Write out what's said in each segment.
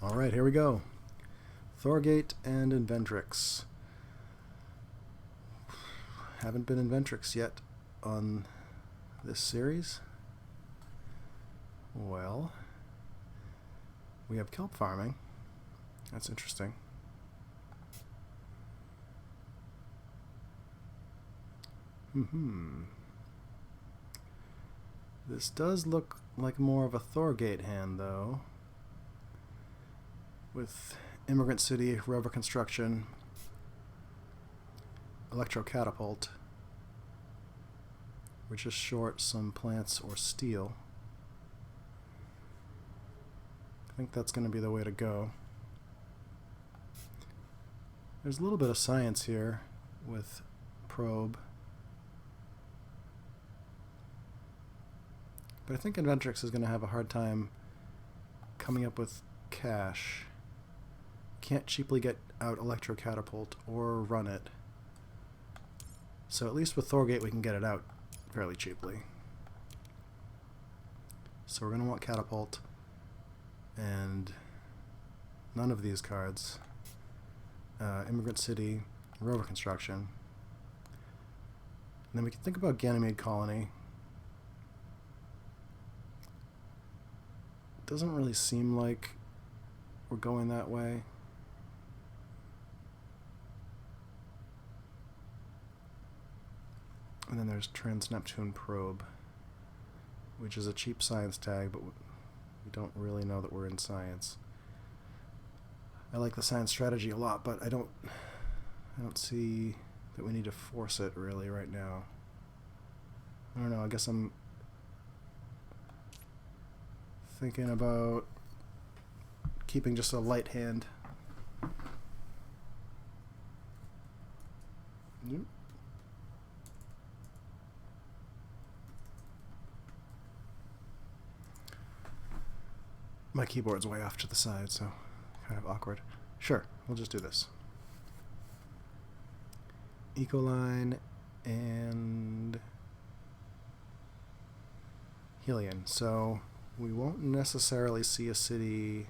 Alright, here we go. Thorgate and Inventrix. Haven't been Inventrix yet on this series. Well, we have kelp farming. That's interesting. This does look like more of a Thorgate hand, though. With Immigrant City, Rover Construction, Electro Catapult. We're just short some plants or steel. I think that's going to be the way to go. There's a little bit of science here with probe. But I think Inventrix is going to have a hard time coming up with cash. Can't cheaply get out Electro Catapult or run it. So at least with Thorgate we can get it out fairly cheaply. So we're going to want Catapult and none of these cards. Immigrant City, Rover Construction. And then we can think about Ganymede Colony. Doesn't really seem like we're going that way. And then there's Trans-Neptune Probe, which is a cheap science tag, but we don't really know that we're in science. I like the science strategy a lot, but I don't see that we need to force it really right now. I don't know, I guess I'm thinking about keeping just a light hand. Yep. My keyboard's way off to the side, so kind of awkward. Sure, we'll just do this. Ecoline and Helion. So we won't necessarily see a city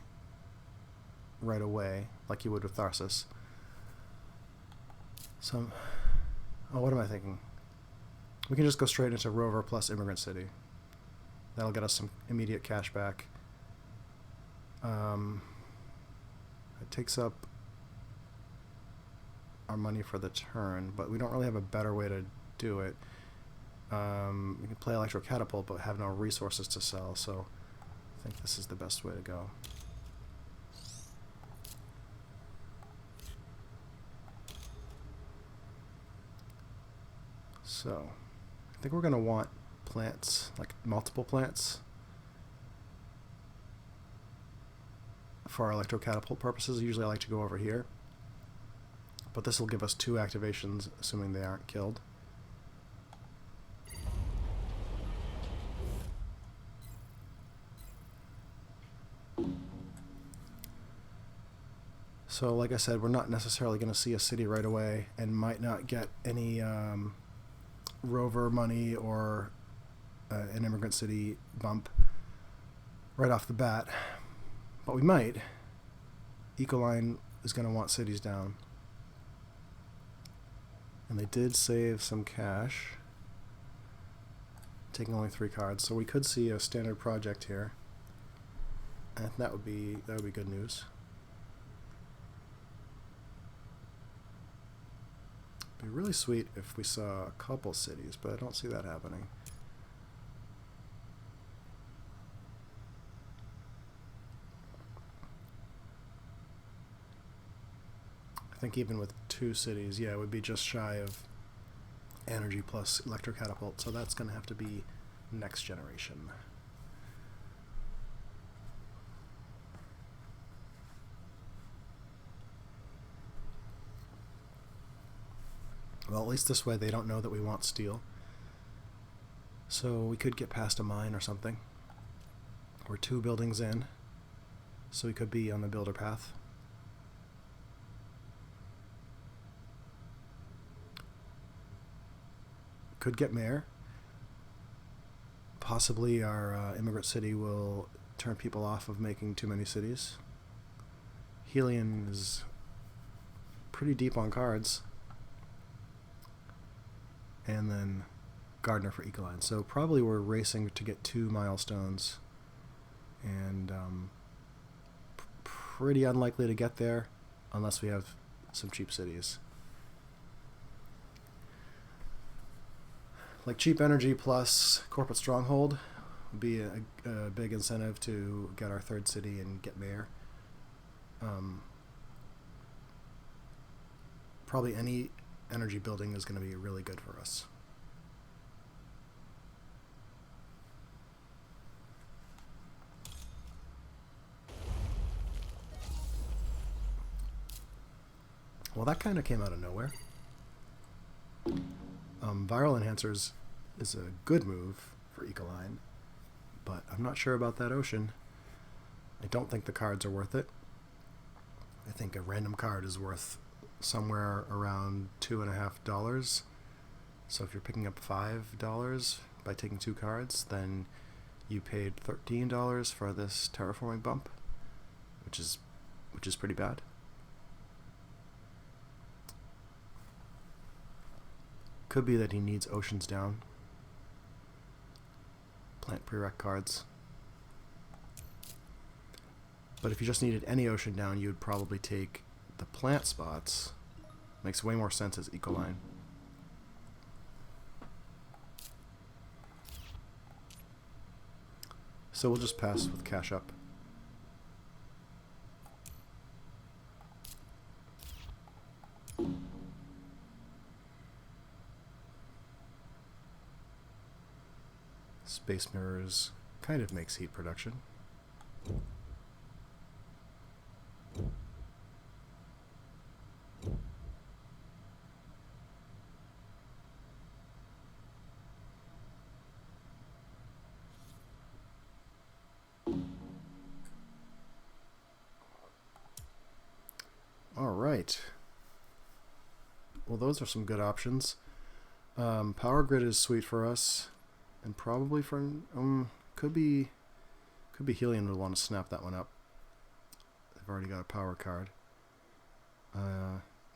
right away, like you would with Tharsis. So, oh, what am I thinking? We can just go straight into Rover plus Immigrant City. That'll get us some immediate cash back. It takes up our money for the turn, but we don't really have a better way to do it. We can play Electro Catapult, but have no resources to sell, so I think this is the best way to go. So, I think we're going to want plants, like multiple plants, for our Electro Catapult purposes. Usually I like to go over here, but this will give us 2 activations, assuming they aren't killed. So like I said, we're not necessarily going to see a city right away and might not get any rover money or an Immigrant City bump right off the bat. But we might. Ecoline is going to want cities down. And they did save some cash, taking only 3 cards, so we could see a standard project here. And that would be good news. It'd be really sweet if we saw a couple cities, but I don't see that happening. I think even with 2 cities, yeah, it would be just shy of energy plus Electro Catapult, so that's going to have to be next generation. Well, at least this way they don't know that we want steel. So we could get past a mine or something. We're 2 buildings in, so we could be on the builder path. Could get mayor. Possibly our Immigrant City will turn people off of making too many cities. Helion is pretty deep on cards. And then Gardener for Ecoline. So probably we're racing to get 2 milestones. And pretty unlikely to get there unless we have some cheap cities. Like cheap energy plus corporate stronghold would be a big incentive to get our 3rd city and get mayor. Probably any energy building is going to be really good for us. Well, that kind of came out of nowhere. Viral enhancers is a good move for Ecoline, but I'm not sure about that ocean. I don't think the cards are worth it. I think a random card is worth somewhere around $2.50. So if you're picking up $5 by taking 2 cards, then you paid $13 for this terraforming bump, which is pretty bad. Could be that he needs oceans down. Plant prereq cards. But if you just needed any ocean down, you would probably take the plant spots. Makes way more sense as Ecoline. So we'll just pass with cash up. Space mirrors kind of makes heat production. All right. Well, those are some good options. Power grid is sweet for us. And probably for could be Helion would want to snap that one up. They've already got a power card.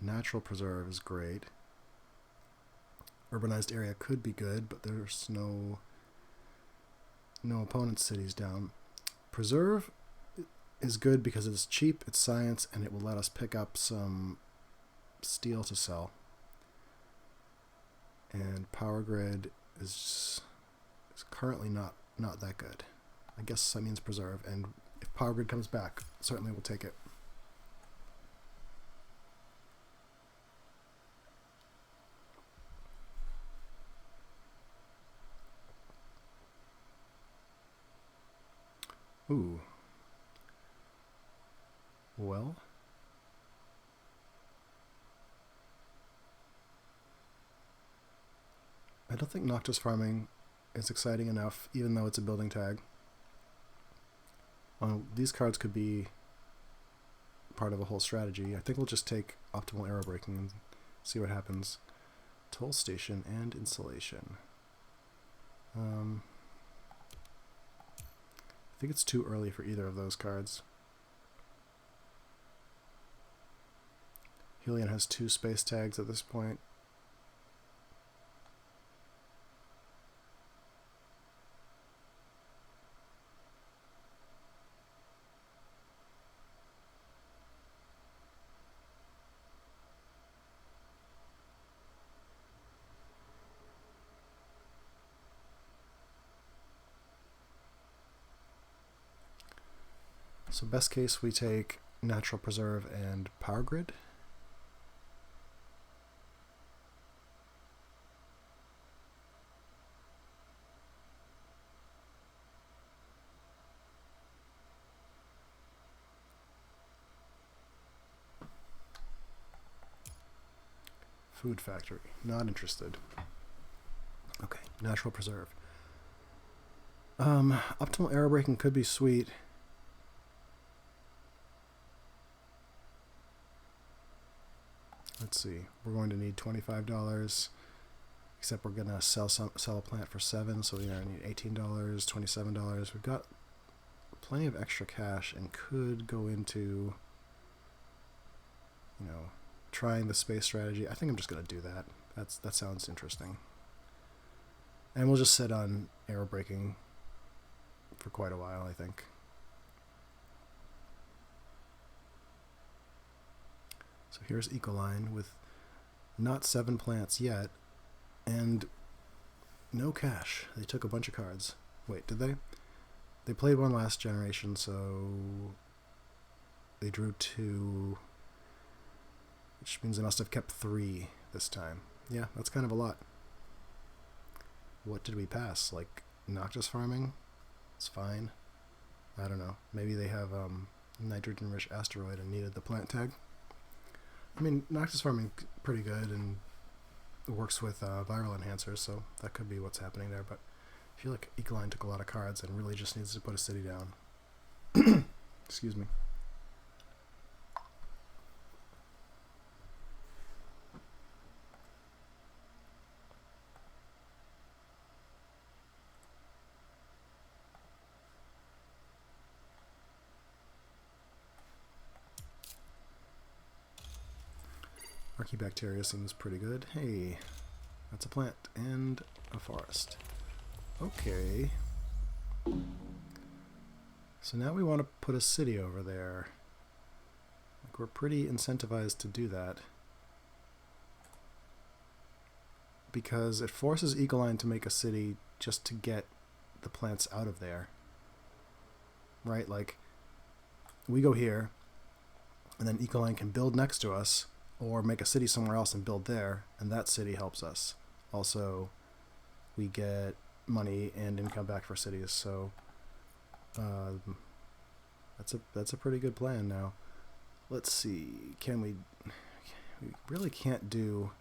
Natural preserve is great. Urbanized area could be good, but there's no opponent cities down. Preserve is good because it's cheap, it's science, and it will let us pick up some steel to sell. And power grid is currently not that good. I guess that means preserve, and if power grid comes back, certainly we'll take it. Ooh. Well. I don't think Noctis farming is exciting enough, even though it's a building tag. These cards could be part of a whole strategy. I think we'll just take optimal arrow breaking and see what happens. Toll station and insulation. I think it's too early for either of those cards. Helion has 2 space tags at this point. So best case, we take natural preserve and power grid. Food factory, not interested. Okay, natural preserve. Optimal arrow breaking could be sweet. Let's see, we're going to need $25, except we're going to sell a plant for $7, so we need $18, $27. We've got plenty of extra cash and could go into you know, trying the space strategy. I think I'm just going to do that. That sounds interesting. And we'll just sit on arrow braking for quite a while, I think. So here's Ecoline with not 7 plants yet, and no cash. They took a bunch of cards. Wait, did they? They played one last generation, so they drew 2, which means they must have kept 3 this time. Yeah, that's kind of a lot. What did we pass? Like, Noctis farming? It's fine. I don't know. Maybe they have nitrogen-rich asteroid and needed the plant tag. I mean, Noctis farming pretty good and works with viral enhancers, so that could be what's happening there. But I feel like Ecoline took a lot of cards and really just needs to put a city down. Excuse me. Archaebacteria seems pretty good. Hey, that's a plant and a forest. Okay. So now we want to put a city over there. Like, we're pretty incentivized to do that, because it forces Ecoline to make a city just to get the plants out of there. Right? Like, we go here, and then Ecoline can build next to us, or make a city somewhere else and build there, and that city helps us. Also, we get money and income back for cities, so that's a pretty good plan now. Let's see, we really can't do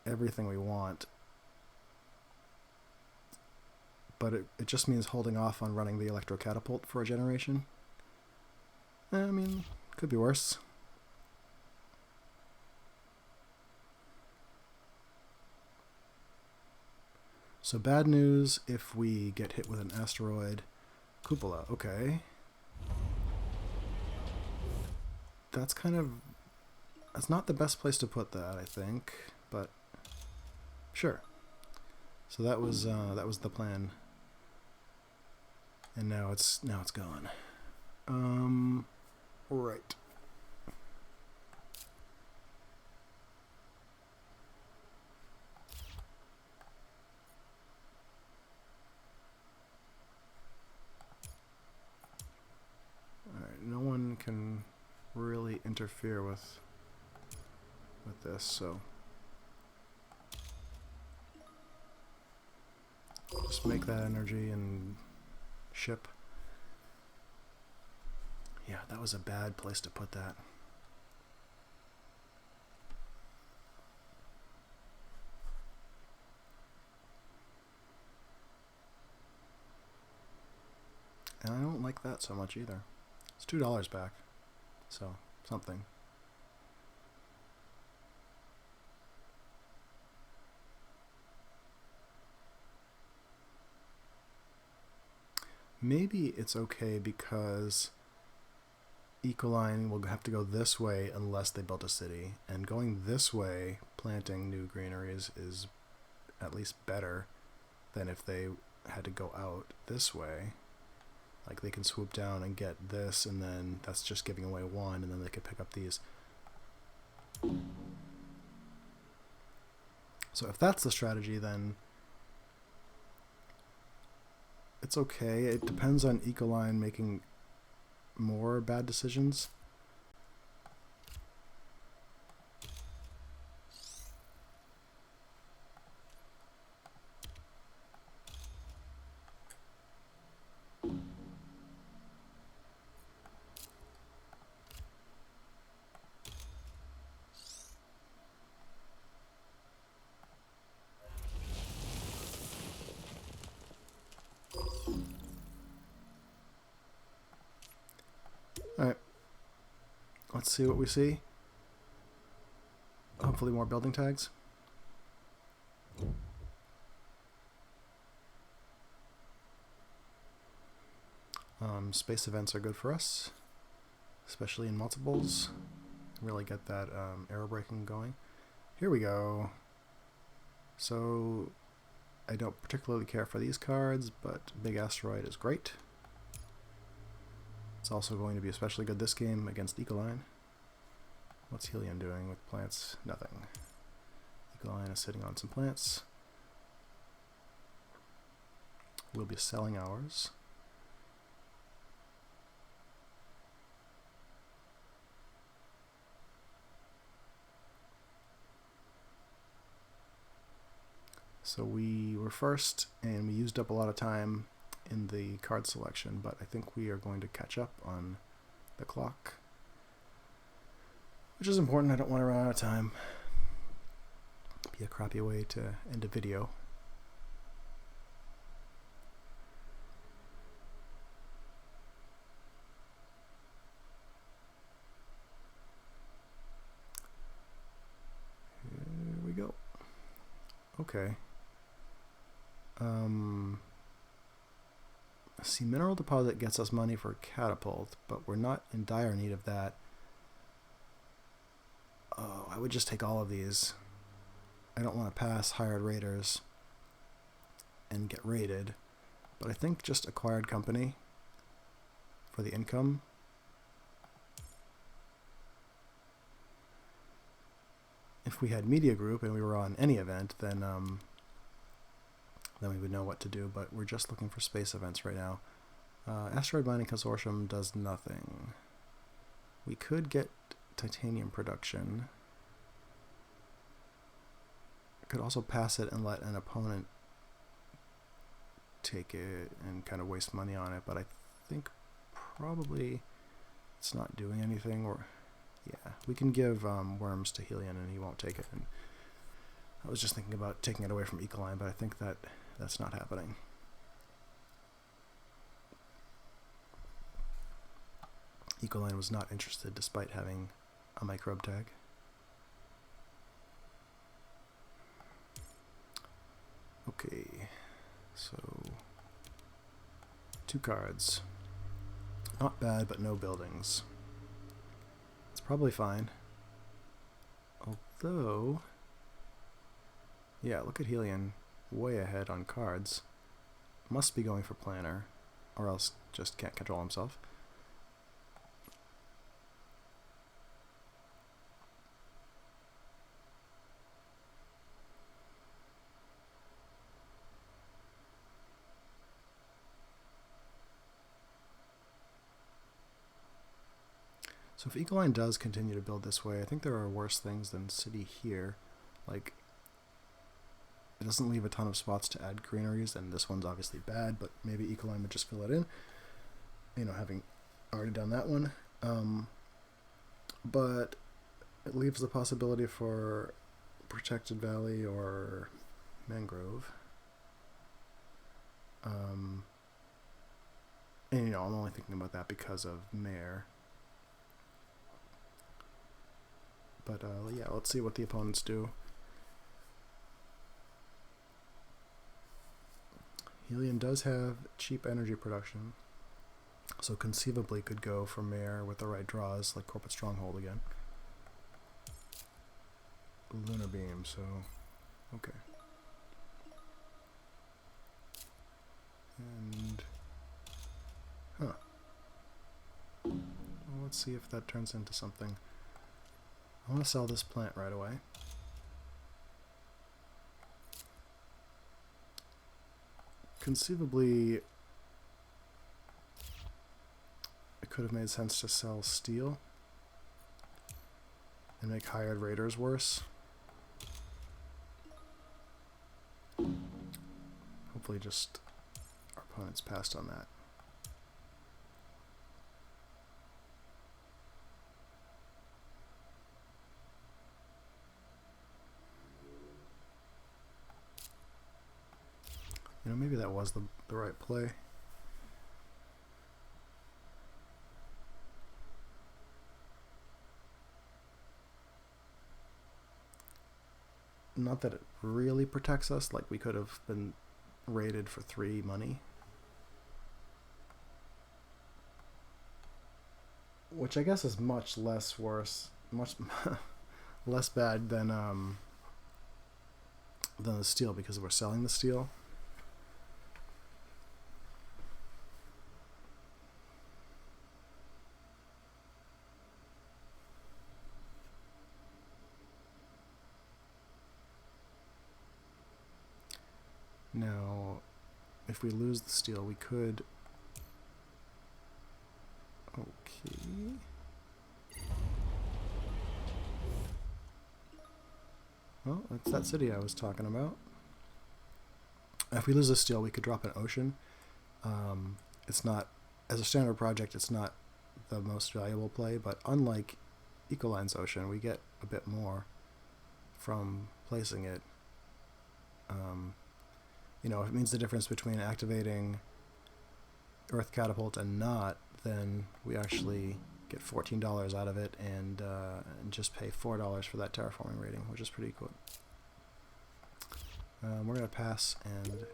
everything we want, but it just means holding off on running the electrocatapult for a generation. I mean, could be worse. So bad news if we get hit with an asteroid. Cupola, okay. That's not the best place to put that, I think, but sure. So that was the plan, and now it's gone. Right. No one can really interfere with this, so just make that energy and ship. Yeah, that was a bad place to put that. And I don't like that so much either. It's $2 back, so something. Maybe it's okay because Ecoline will have to go this way unless they build a city, and going this way, planting new greeneries, is at least better than if they had to go out this way. Like, they can swoop down and get this, and then that's just giving away 1, and then they could pick up these. So if that's the strategy, then it's okay. It depends on Ecoline making more bad decisions. Alright, let's see what we see. Hopefully more building tags. Space events are good for us, especially in multiples. really get that arrow braking going. Here we go. So I don't particularly care for these cards, but Big Asteroid is great. It's also going to be especially good this game against Ecoline. What's Helion doing with plants? Nothing. Ecoline is sitting on some plants. We'll be selling ours. So we were first, and we used up a lot of time in the card selection, but I think we are going to catch up on the clock, which is important. I don't want to run out of time. Be a crappy way to end a video. Here we go. Okay. See, mineral deposit gets us money for catapult, but we're not in dire need of that. Oh, I would just take all of these. I don't want to pass hired raiders and get raided, but I think just acquired company for the income. If we had media group and we were on any event, then we would know what to do, but we're just looking for space events right now. Asteroid Mining Consortium does nothing. We could get titanium production. Could also pass it and let an opponent take it and kind of waste money on it, but I think probably it's not doing anything. Or yeah, we can give worms to Helion and he won't take it. And I was just thinking about taking it away from Ecoline, but I think that's not happening. Ecoline was not interested despite having a microbe tag. Okay, so 2 cards. Not bad, but no buildings. It's probably fine. Although, yeah, look at Helion, way ahead on cards. Must be going for planner, or else just can't control himself. So if Ecoline does continue to build this way, I think there are worse things than city here. Like, it doesn't leave a ton of spots to add greeneries, and this one's obviously bad, but maybe Ecoline would just fill it in, you know, having already done that one. But it leaves the possibility for protected valley or mangrove. And, you know, I'm only thinking about that because of Mare. But yeah, let's see what the opponents do. Helion does have cheap energy production, so conceivably could go for Mare with the right draws, like Corporate Stronghold again. Lunar Beam, so okay. And well, let's see if that turns into something. I want to sell this plant right away. Conceivably, it could have made sense to sell steel and make hired raiders worse. Hopefully just our opponents passed on that. You know, maybe that was the right play. Not that it really protects us, like we could have been raided for 3 money. Which I guess is much less worse much less bad than the steel, because we're selling the steel. Now, if we lose the steel, we could... Okay. Well, that's that city I was talking about. If we lose the steel, we could drop an ocean. It's not, as a standard project, it's not the most valuable play, but unlike Ecoline's ocean, we get a bit more from placing it. You know, if it means the difference between activating Earth Catapult and not, then we actually get $14 out of it, and just pay $4 for that terraforming rating, which is pretty cool. We're going to pass and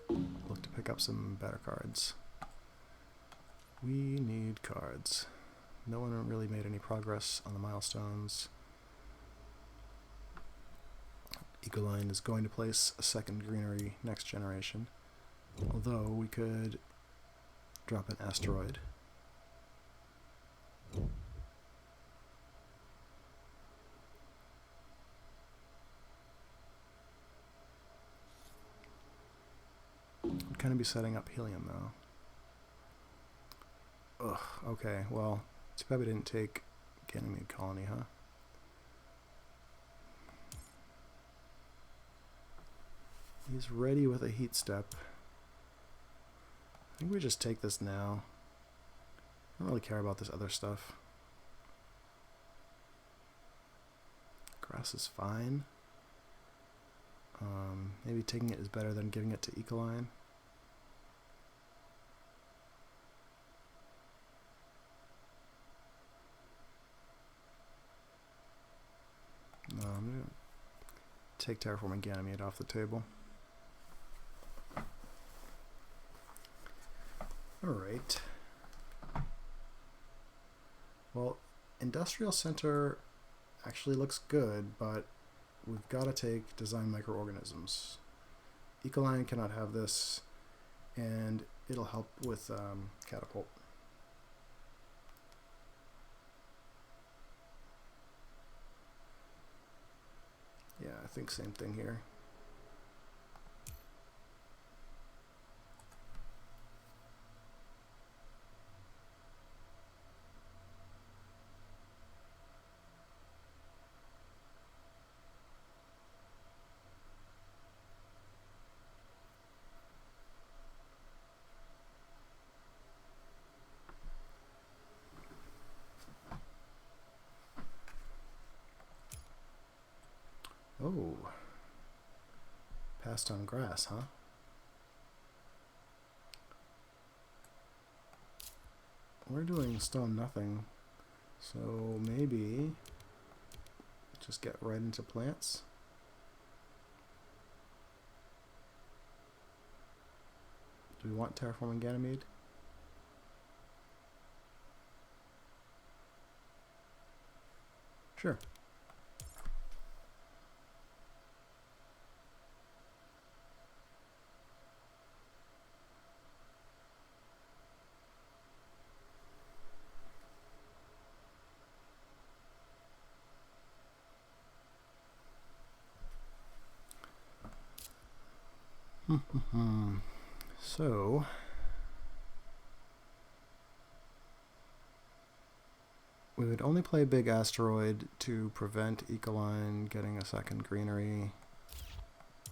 look to pick up some better cards. We need cards. No one really made any progress on the milestones. Ecoline is going to place a second greenery next generation, although we could drop an asteroid. Would kind of be setting up helium though. Ugh, okay, well, too bad we didn't take Ganymede Colony, huh? He's ready with a heat step. I think we just take this now. I don't really care about this other stuff. Grass is fine. Maybe taking it is better than giving it to Ecoline. No, I'm going to take Terraforming Ganymede off the table. Alright. Well, Industrial Center actually looks good, but we've got to take Design Microorganisms. Ecoline cannot have this, and it'll help with Catapult. Yeah, I think same thing here. Oh, passed on grass, huh? We're doing stone nothing, so maybe just get right into plants. Do we want Terraforming Ganymede? Sure. So, we would only play Big Asteroid to prevent Ecoline getting a second greenery.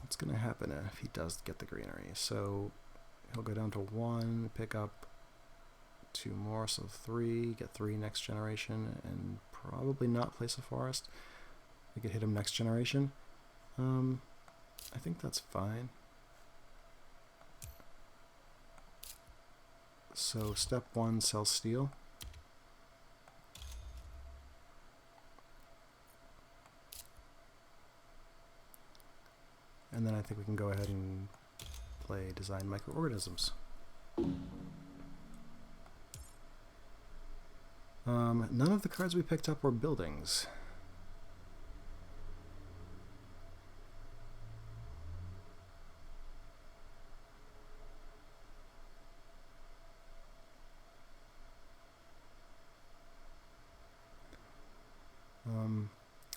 What's going to happen if he does get the greenery? So, he'll go down to 1, pick up 2 more, so 3, get 3 next generation, and probably not place a forest. We could hit him next generation. I think that's fine. So step 1, sell steel. And then I think we can go ahead and play Design Microorganisms. None of the cards we picked up were buildings.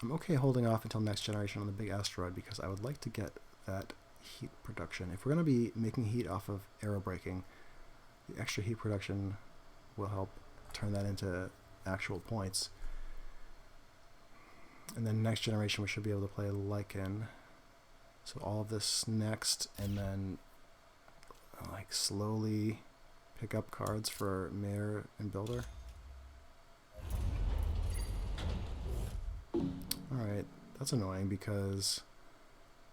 I'm okay holding off until next generation on the big asteroid because I would like to get that heat production. If we're going to be making heat off of aerobraking, the extra heat production will help turn that into actual points. And then next generation we should be able to play Lichen. So all of this next, and then like slowly pick up cards for Mayor and Builder. Alright, that's annoying because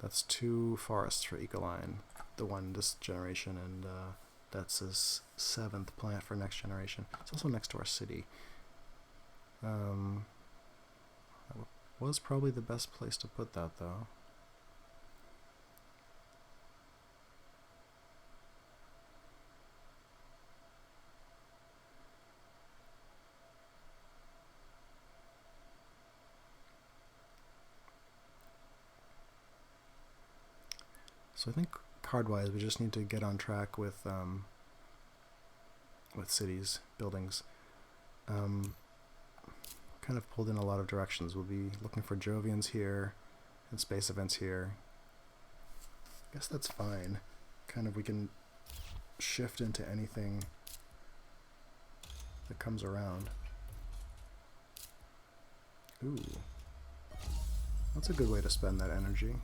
that's 2 forests for Ecoline, the one this generation, and that's his 7th plant for next generation. It's also next to our city. That was probably the best place to put that, though. So I think card-wise, we just need to get on track with cities, buildings. Kind of pulled in a lot of directions. We'll be looking for Jovians here and space events here. I guess that's fine. Kind of we can shift into anything that comes around. Ooh. That's a good way to spend that energy.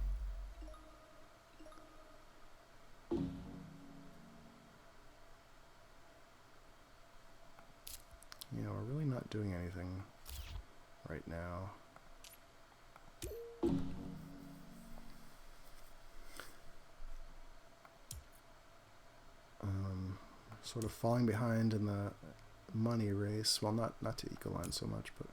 You know, we're really not doing anything right now. Sort of falling behind in the money race. Well, not to Ecoline so much, but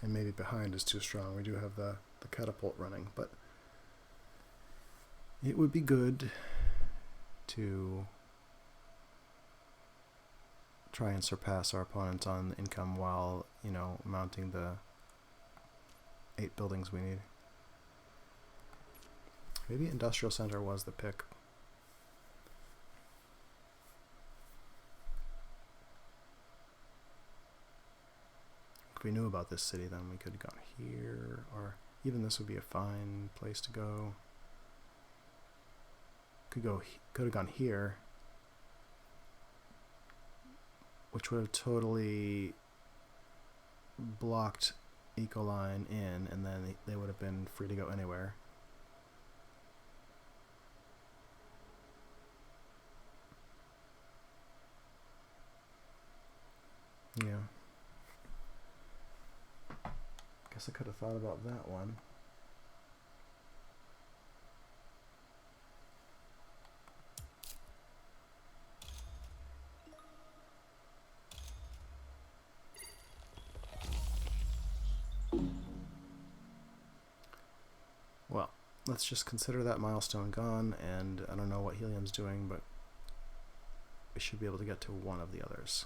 and maybe behind is too strong. We do have the catapult running, but it would be good to try and surpass our opponents on income while, you know, mounting the 8 buildings we need. Maybe Industrial Center was the pick. If we knew about this city, then we could have gone here, or even this would be a fine place to go. Could have gone here, which would have totally blocked Ecoline in, and then they would have been free to go anywhere. Yeah. Guess I could have thought about that one. Well, let's just consider that milestone gone, and I don't know what helium's doing, but we should be able to get to one of the others.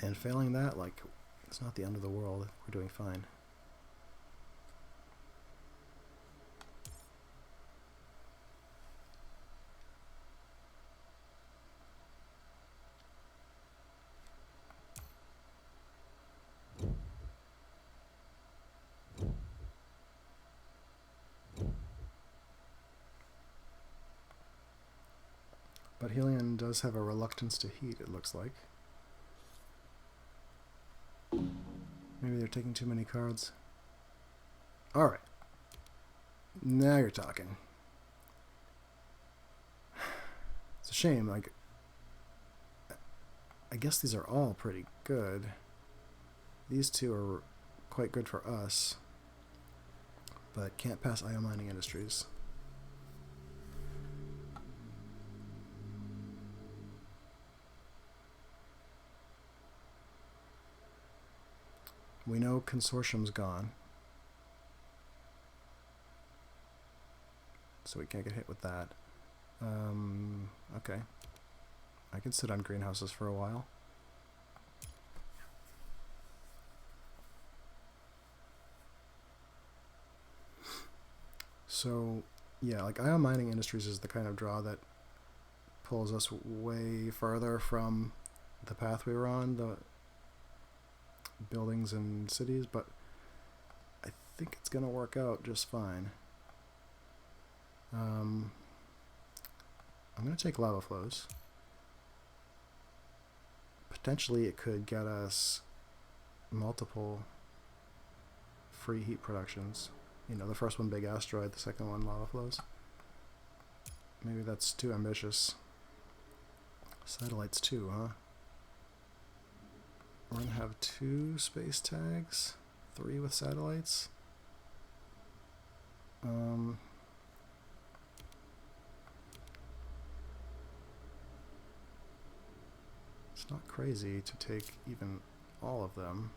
And failing that, like, it's not the end of the world. We're doing fine. But helium does have a reluctance to heat, it looks like. Maybe they're taking too many cards. Alright. Now you're talking. It's a shame, like, I guess these are all pretty good. These two are quite good for us, but can't pass IO Mining Industries. We know Consortium's gone, so we can't get hit with that. Okay. I can sit on greenhouses for a while. So, yeah, like ion mining industries is the kind of draw that pulls us way further from the path we were on, the buildings and cities, but I think it's going to work out just fine. I'm going to take lava flows. Potentially it could get us multiple free heat productions. You know, the first one big asteroid, the second one lava flows. Maybe that's too ambitious. Satellites too, huh? We're gonna have 2 space tags, 3 with satellites. It's not crazy to take even all of them.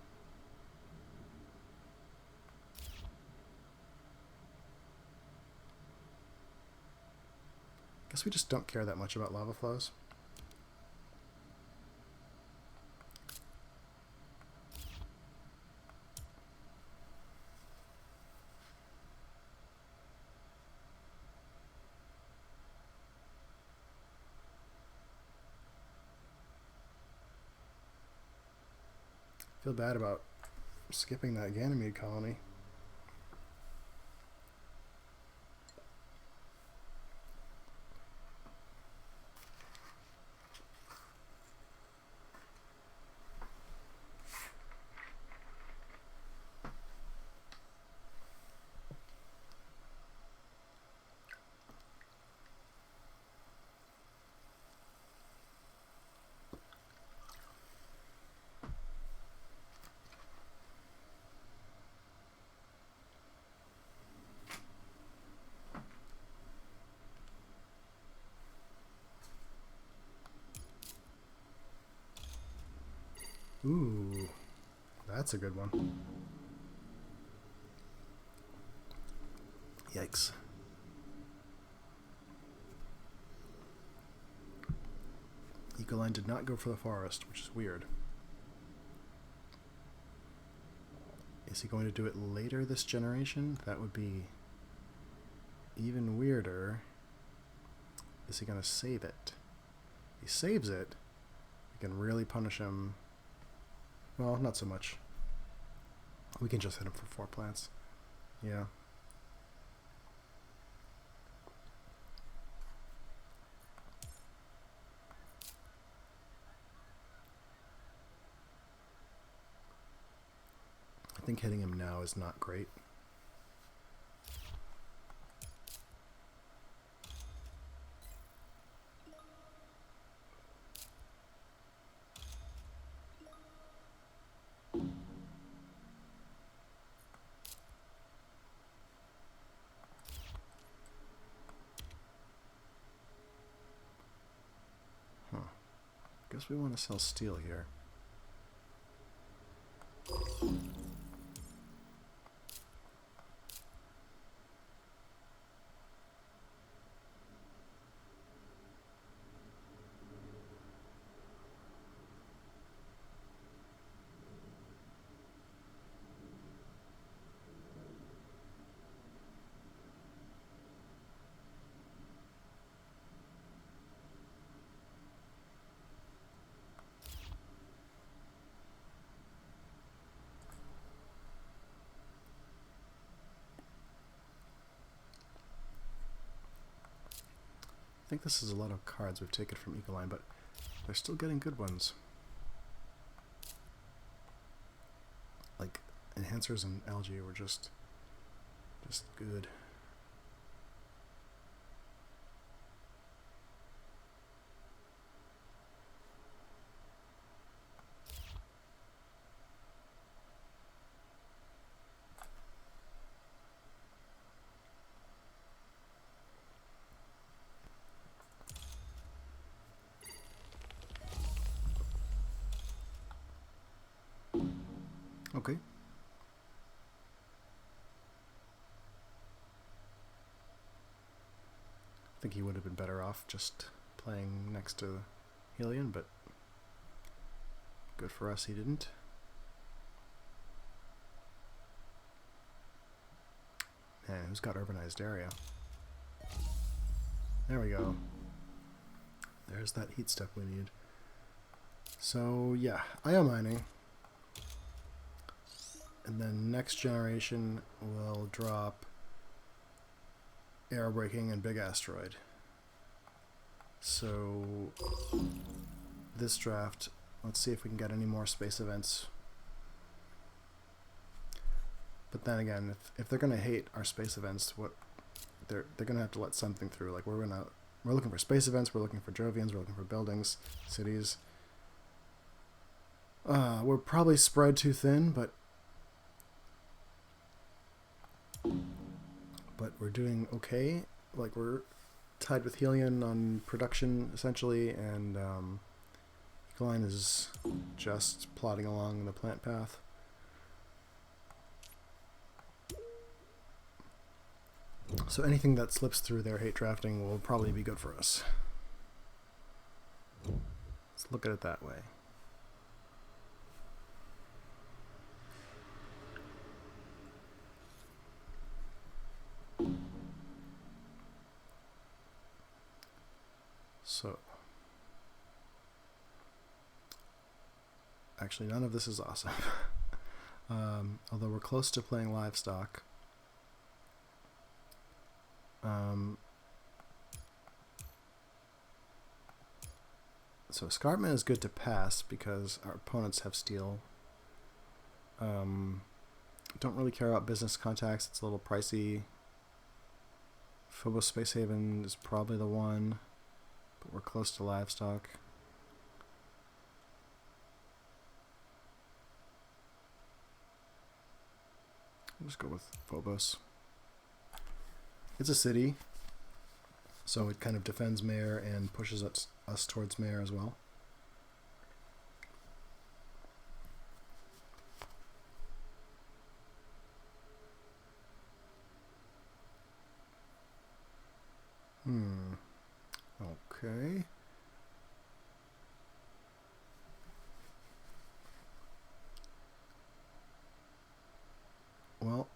Guess we just don't care that much about lava flows. Feel bad about skipping that Ganymede colony. Ooh, that's a good one. Yikes. Ecoline did not go for the forest, which is weird. Is he going to do it later this generation? That would be even weirder. Is he going to save it? If he saves it, we can really punish him. Well, not so much. We can just hit him for 4 plants. Yeah. I think hitting him now is not great. Guess we want to sell steel here. I think this is a lot of cards we've taken from Ecoline, but they're still getting good ones. Like, enhancers and algae were just good. Okay. I think he would have been better off just playing next to Helion, but good for us he didn't. Man, who's got urbanized area? There we go. There's that heat step we need. So yeah, IO mining. And then next generation will drop aerobraking and big asteroid. So this draft, let's see if we can get any more space events. But then again, if they're gonna hate our space events, what they're gonna have to let something through. Like we're looking for space events, we're looking for Jovians, we're looking for buildings, cities. We're probably spread too thin, but we're doing okay. Like we're tied with Helion on production essentially, and Ecoline is just plodding along the plant path. So anything that slips through their hate drafting will probably be good for us. Let's look at it that way. So, actually none of this is awesome. Although we're close to playing livestock. So escarpment is good to pass because our opponents have steel. Don't really care about business contacts, it's a little pricey. Phobos Space Haven is probably the one, but we're close to livestock. I'll just go with Phobos. It's a city, so it kind of defends Mayor and pushes us towards Mayor as well. Okay. Well,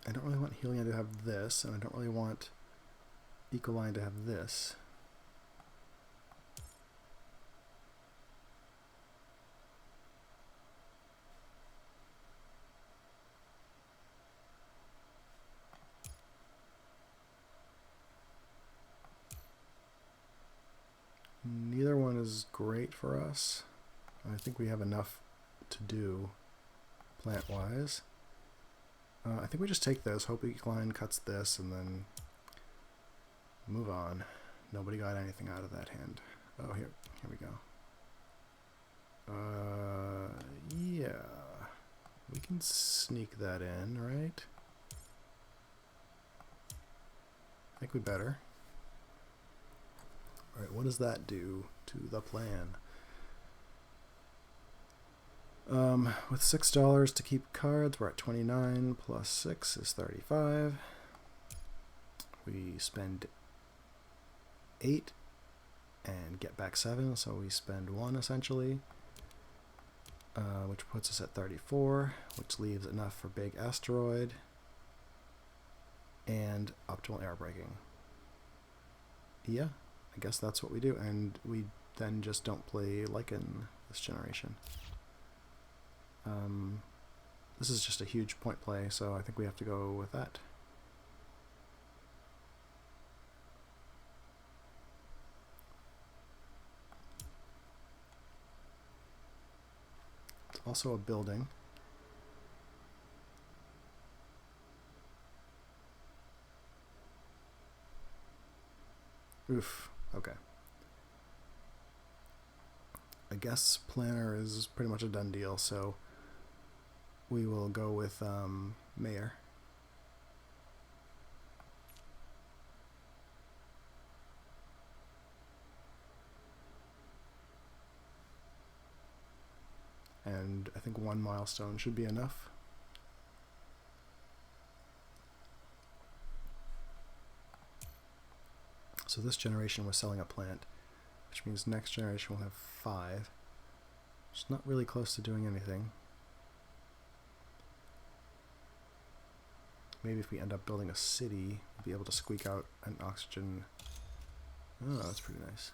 I don't really want Helion to have this, and I don't really want Ecoline to have this. Neither one is great for us. I think we have enough to do plant-wise. I think we just take this, hope Ecoline cuts this, and then move on. Nobody got anything out of that hand. Oh, here we go. Yeah. We can sneak that in, right? I think we better. Alright, what does that do to the plan? With $6 to keep cards, we're at 29, plus 6 is 35. We spend 8 and get back 7, so we spend 1 essentially, which puts us at 34, which leaves enough for big asteroid and optimal air braking. Yeah, I guess that's what we do, and we then just don't play Lycan this generation. This is just a huge point play, so I think we have to go with that. It's also a building. Oof, okay. I guess Planner is pretty much a done deal, so we will go with Mayor. And I think 1 milestone should be enough. So this generation was selling a plant, which means next generation will have 5. Which is not really close to doing anything. maybe if we end up building a city, we'll be able to squeak out an oxygen. Oh, that's pretty nice.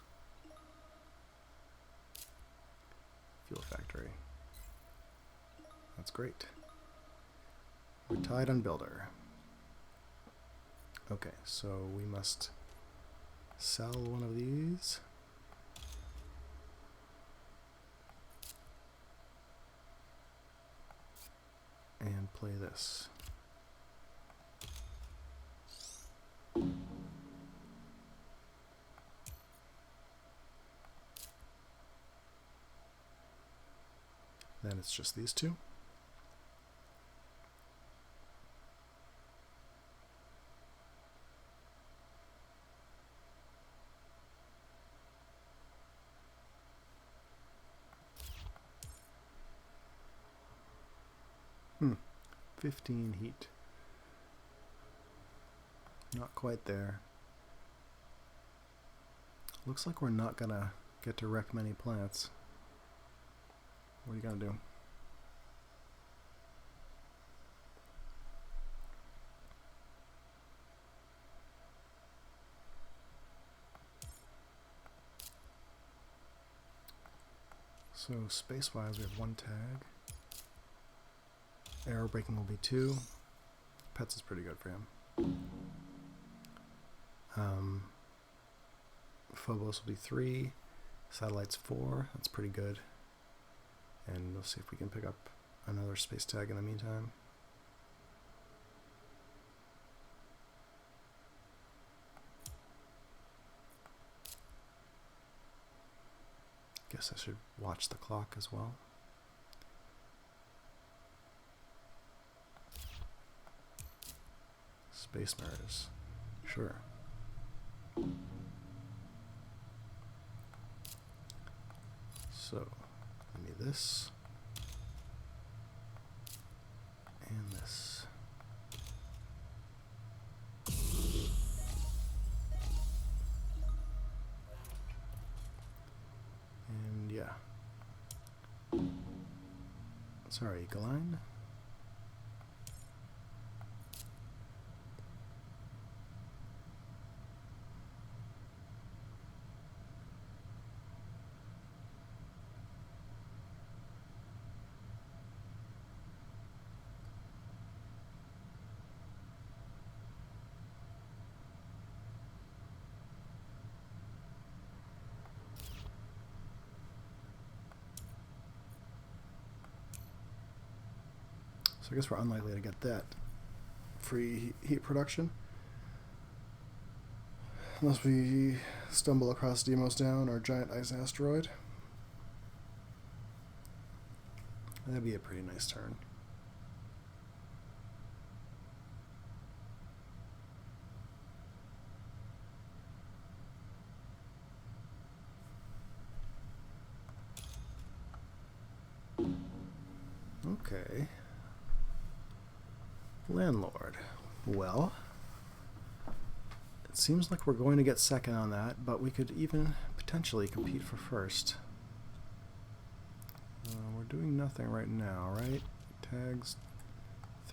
Fuel factory. That's great. We're tied on builder. Okay, so we must sell one of these. And play this. Then it's just these two. Hmm. 15 heat. Not quite there. Looks like we're not gonna get to wreck many plants. What are you gonna do? So space-wise, we have 1 tag. Arrow braking will be 2. Pets is pretty good for him. Phobos will be 3. Satellites 4. That's pretty good. And we'll see if we can pick up another space tag in the meantime. Guess I should watch the clock as well. Space Mariners. Sure. So, give me this. And this. And yeah. Sorry, Galine. So I guess we're unlikely to get that free heat production. Unless we stumble across Deimos Down or giant ice asteroid. That'd be a pretty nice turn. Okay. Landlord. Well, it seems like we're going to get second on that, but we could even potentially compete for first. We're doing nothing right now, right? Tags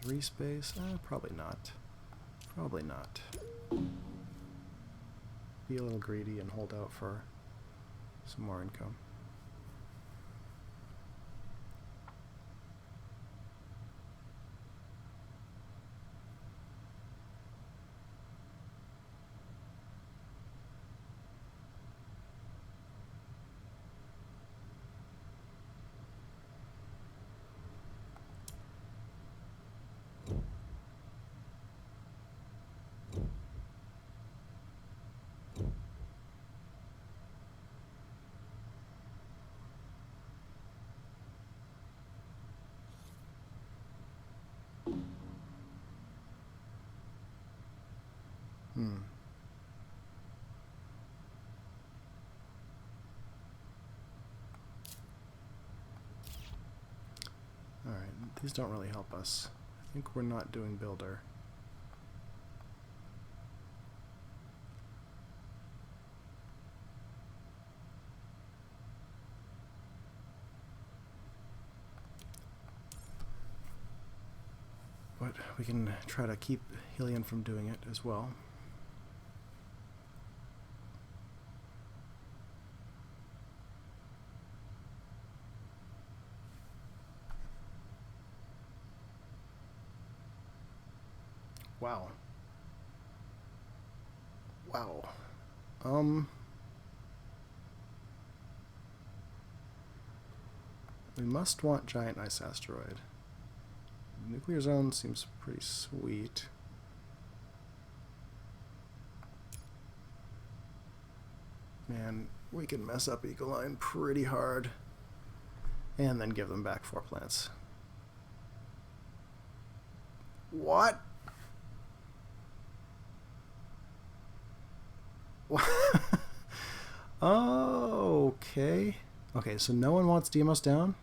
3 space? Probably not. Probably not. Be a little greedy and hold out for some more income. Alright, these don't really help us. I think we're not doing builder. But we can try to keep Helion from doing it as well. Wow. Wow. We must want giant ice asteroid. Nuclear zone seems pretty sweet. Man, we can mess up Ecoline pretty hard. And then give them back 4 plants. What? Oh, okay. Okay, so no one wants Demos down?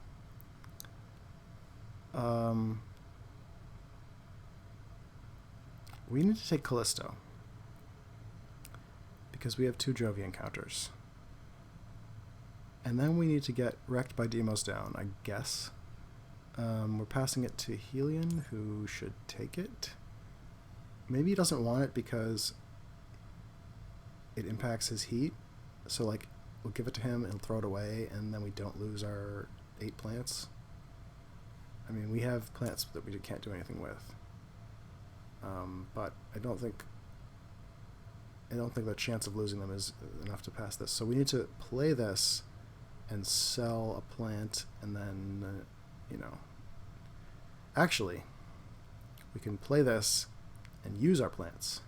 We need to take Callisto. Because we have 2 Jovi encounters. And then we need to get wrecked by Demos down, I guess. We're passing it to Helion, who should take it. Maybe he doesn't want it because it impacts his heat. So, like, we'll give it to him and he'll throw it away, and then we don't lose our 8 plants. I mean, we have plants that we can't do anything with. But I don't think the chance of losing them is enough to pass this. So we need to play this and sell a plant, and then, actually, we can play this and use our plants.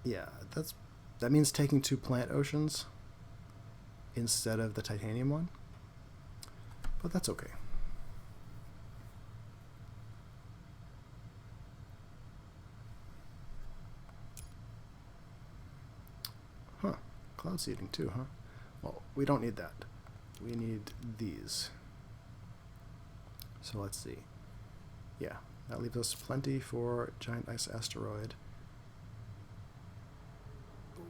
Yeah, that means taking 2 plant oceans instead of the titanium one, but that's okay. Huh, cloud seeding too, huh? Well, we don't need that. We need these. So let's see. Yeah, that leaves us plenty for giant ice asteroid.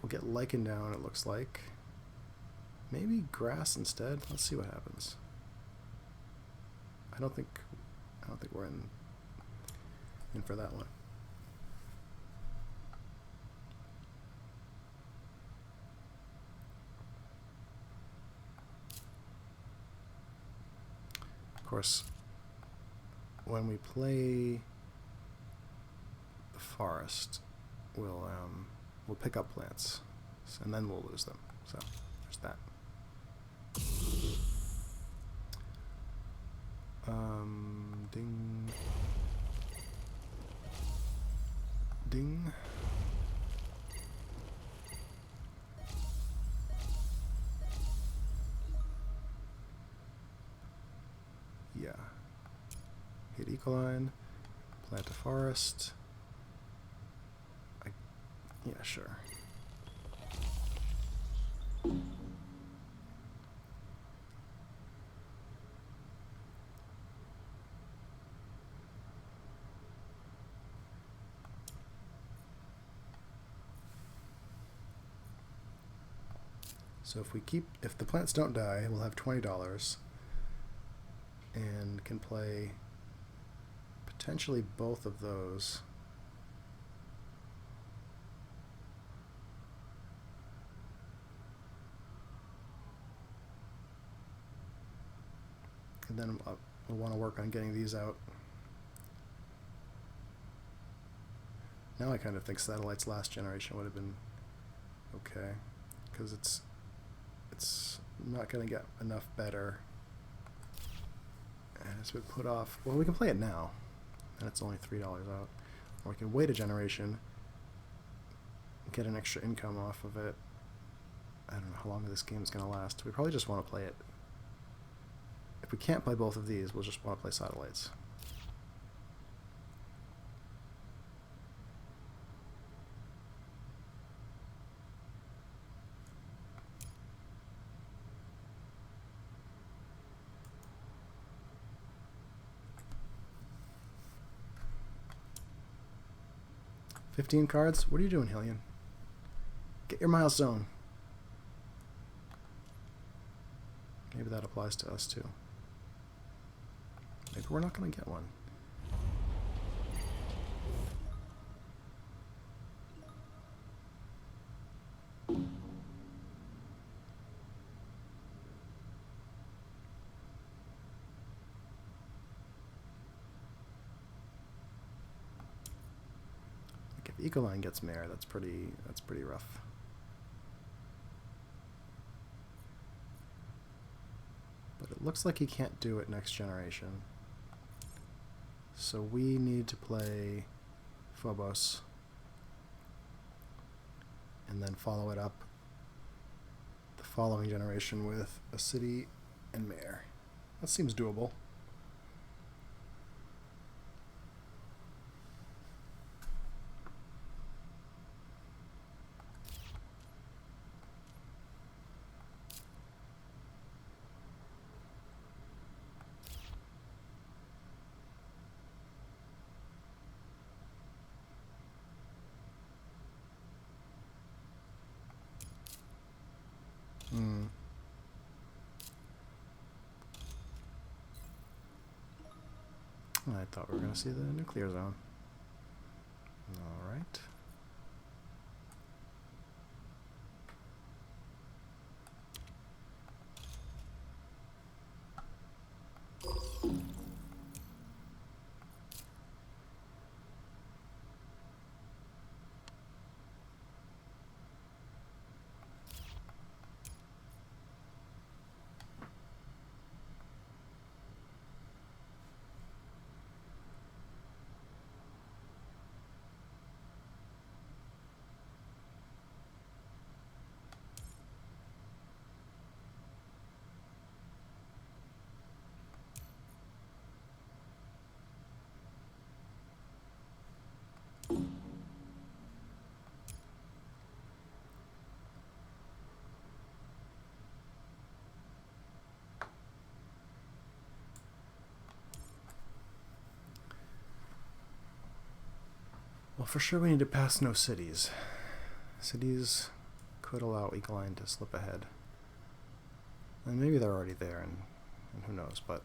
We'll get lichen down, it looks like. Maybe grass instead. Let's see what happens. I don't think we're in for that one. Of course, when we play the forest, we'll pick up plants, and then we'll lose them. So there's that. Ding. Ding. Yeah. Hit Ecoline. Plant a forest. Yeah, sure. So if the plants don't die, we'll have $20 and can play potentially both of those. And then we'll want to work on getting these out. Now I kind of think Satellite's last generation would have been okay, because it's not going to get enough better, and it's been put off. Well, we can play it now, and it's only $3 out, or we can wait a generation, get an extra income off of it. I don't know how long this game is going to last. We probably just want to play it. If we can't play both of these, we'll just want to play Satellites. $15 cards? What are you doing, Helion? Get your milestone. Maybe that applies to us too. Maybe we're not going to get one. Like if Ecoline gets mayor, that's pretty rough. But it looks like he can't do it next generation. So we need to play Phobos and then follow it up the following generation with a city and mayor. That seems doable. I thought we were going to see the nuclear zone. All right. Well, for sure we need to pass no cities. Cities could allow Ecoline to slip ahead. And maybe they're already there, and who knows, but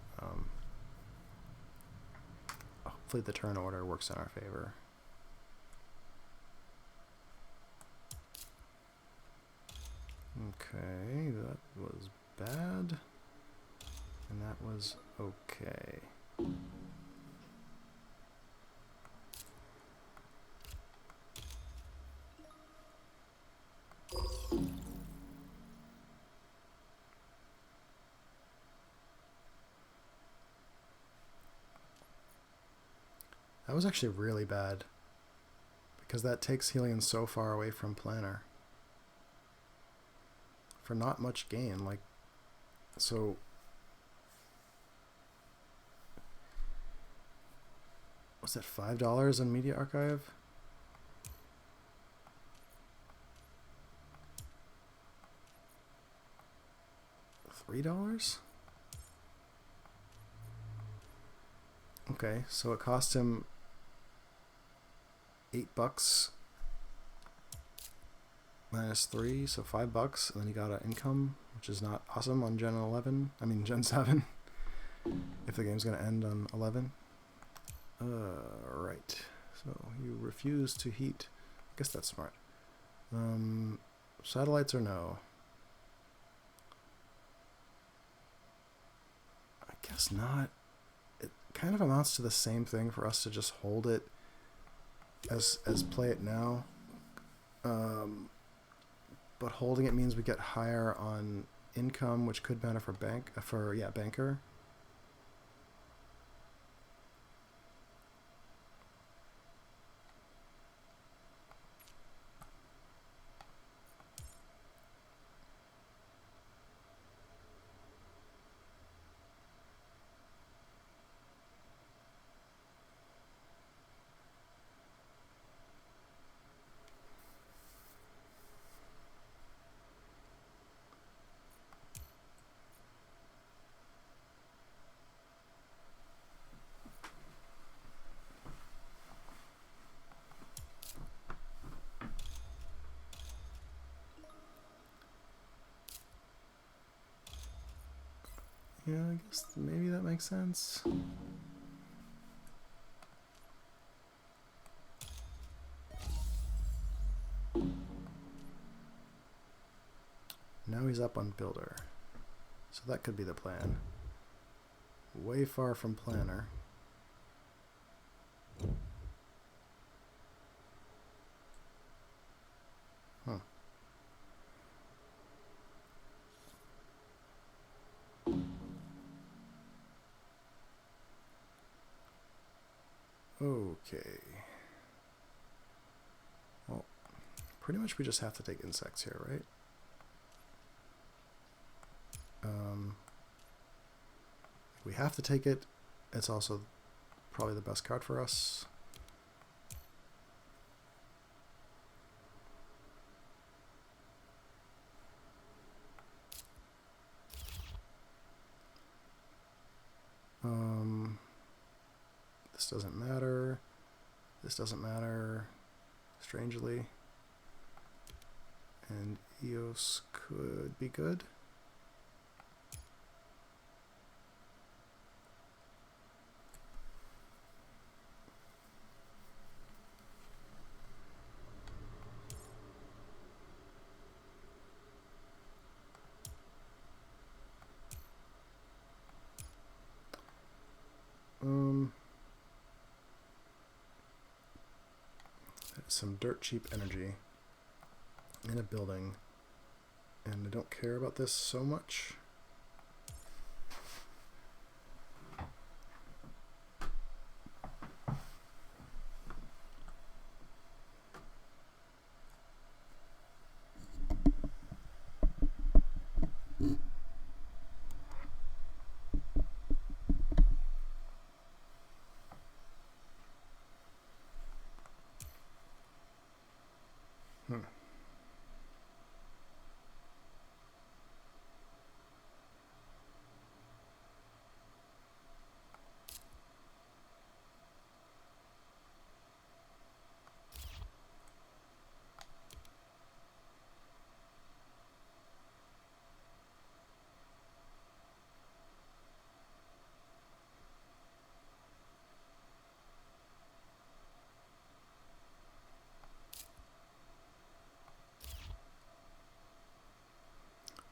hopefully the turn order works in our favor. Okay, that was bad, and that was okay. That was actually really bad, because that takes Helion so far away from Planner for not much gain. Like, so was that $5 in Media Archive? $3? Okay, so it cost him $8 minus 3, so $5, and then he got an income, which is not awesome on Gen 11. I mean Gen 7. If the game's gonna end on 11. Right. So you refuse to heat. I guess that's smart. Satellites or no? I guess not. It kind of amounts to the same thing for us to just hold it as play it now. But holding it means we get higher on income, which could matter for banker. Yeah, I guess maybe that makes sense. Now he's up on builder. So that could be the plan. Way far from planner. Huh. Okay. Well, pretty much we just have to take insects here, right? We have to take it. It's also probably the best card for us. This doesn't matter. This doesn't matter, strangely. And EOS could be good. Some dirt cheap energy in a building, and I don't care about this so much.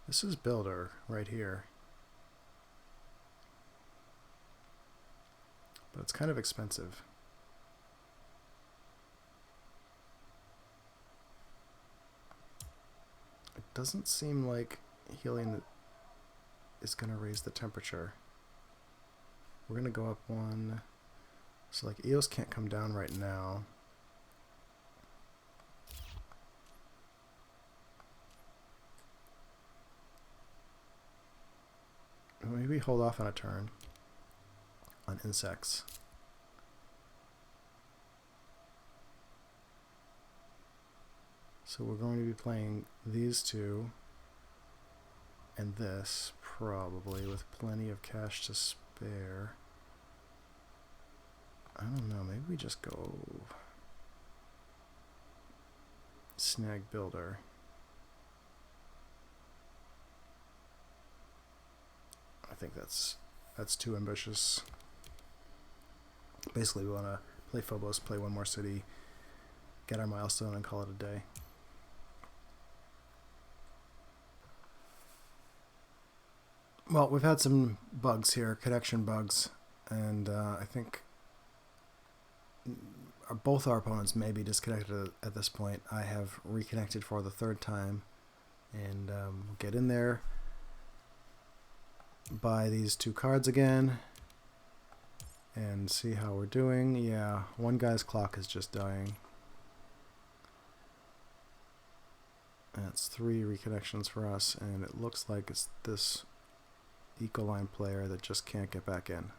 This is builder right here. But it's kind of expensive. It doesn't seem like healing is going to raise the temperature. We're going to go up one. So like EOS can't come down right now. Maybe hold off on a turn on insects. So we're going to be playing these two and this probably with plenty of cash to spare. I don't know, maybe we just go snag builder. I think that's too ambitious. Basically, we want to play Phobos, play one more city, get our milestone, and call it a day. Well, we've had some bugs here, connection bugs, and I think both our opponents may be disconnected at this point. I have reconnected for the third time, and we'll get in there, buy these two cards again, and see how we're doing. Yeah, one guy's clock is just dying. That's 3 reconnections for us, and it looks like it's this Ecoline player that just can't get back in.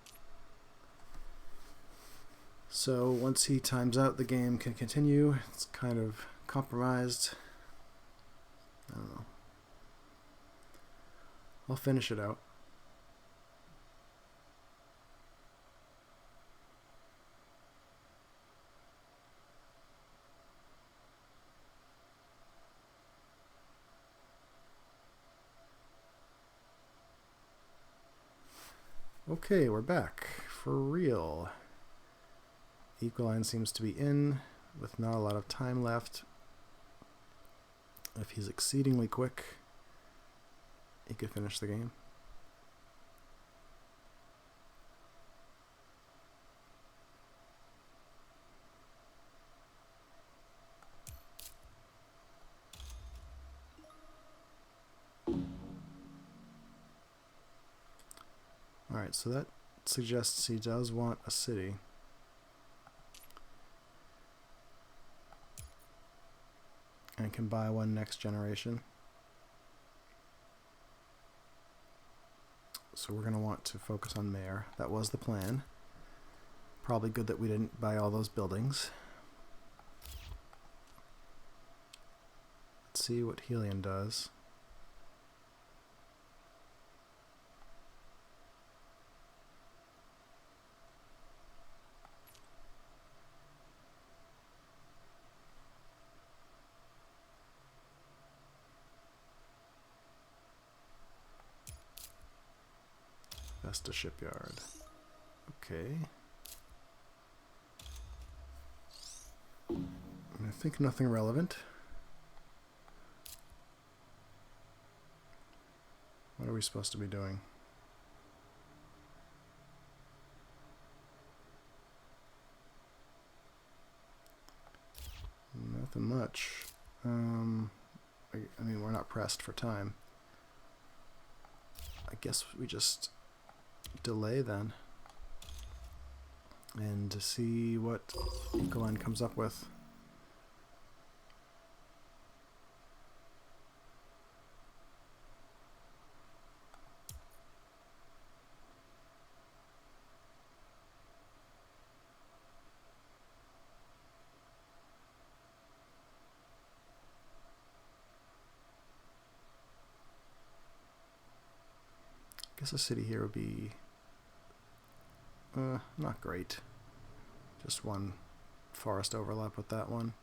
So once he times out, the game can continue. It's kind of compromised. I don't know. I'll finish it out. Okay, we're back. For real. Equaline seems to be in, with not a lot of time left. If he's exceedingly quick, he could finish the game. Alright, so that suggests he does want a city. And can buy one next generation. So we're going to want to focus on mayor. That was the plan. Probably good that we didn't buy all those buildings. Let's see what Helion does. Vesta Shipyard. Okay. I think nothing relevant. What are we supposed to be doing? Nothing much. I mean, we're not pressed for time. I guess we just delay then. And to see what Ecoline comes up with. I guess a city here would be not great. Just one forest overlap with that one.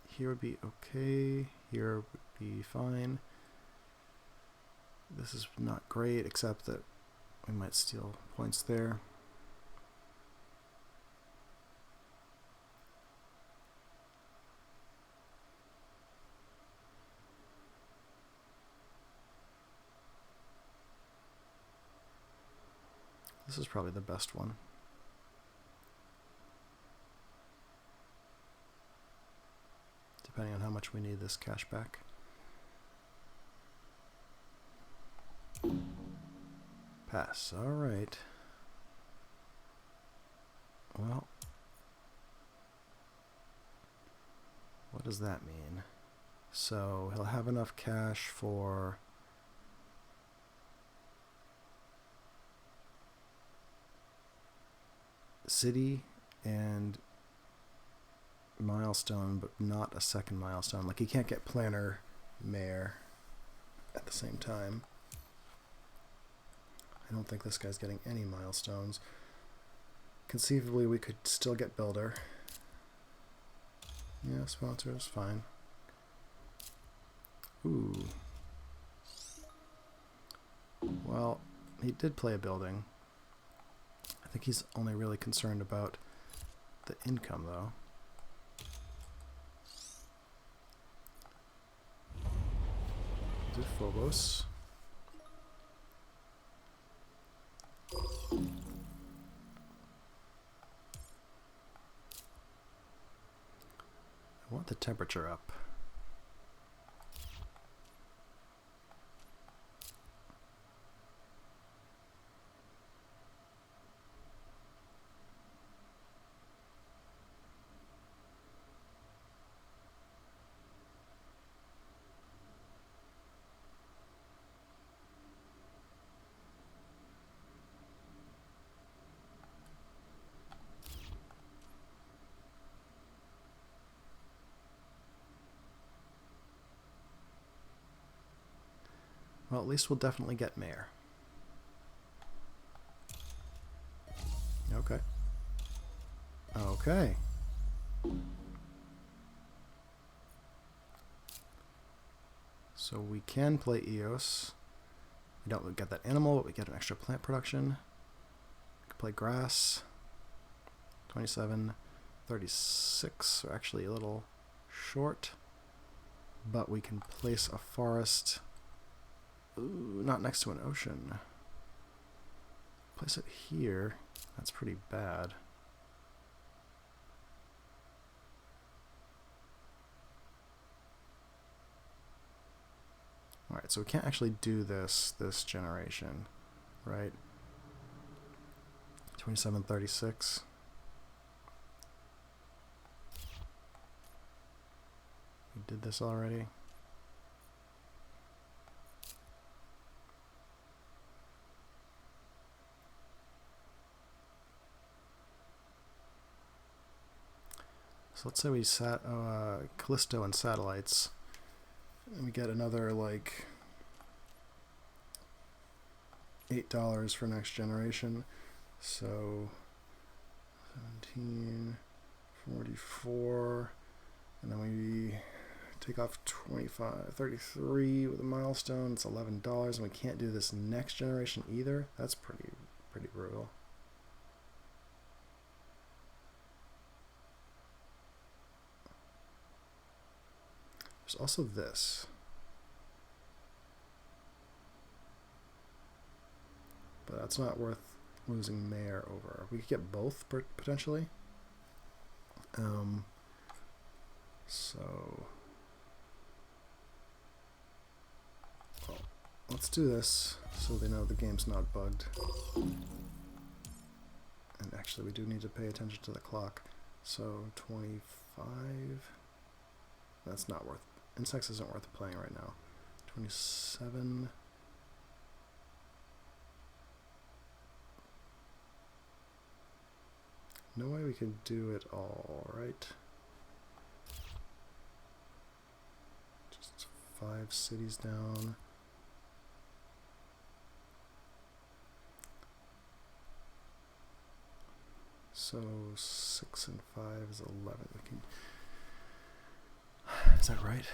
Here would be okay. Here would be fine. This is not great, except that we might steal points there. This is probably the best one. Depending on how much we need this cash back. Pass. Alright. Well, what does that mean? So he'll have enough cash for city and milestone, but not a second milestone. Like, he can't get planner mayor at the same time. I don't think this guy's getting any milestones. Conceivably, we could still get builder. Yeah, sponsor is fine. Ooh. Well, he did play a building. I think he's only really concerned about the income, though. Do Phobos. I want the temperature up. Well, at least we'll definitely get mayor. Okay. Okay. So we can play EOS We don't get that animal, but we get an extra plant production. We can play grass. 27, 36, or actually a little short. But we can place a forest. Ooh, not next to an ocean. Place it here. That's pretty bad. Alright, so we can't actually do this generation, right? 27, 36. We did this already. So let's say we sat Callisto and satellites, and we get another like $8 for next generation. So 17, 44, and then we take off 25, 33 with a milestone. It's $11, and we can't do this next generation either. That's pretty brutal. There's also this. But that's not worth losing mayor over. We could get both potentially. So well, let's do this so they know the game's not bugged. And actually we do need to pay attention to the clock. So 25. That's not worth. Insects isn't worth playing right now. 27. No way we can do it all, right? Just 5 cities down. So 6 and 5 is 11. We can. Is that right?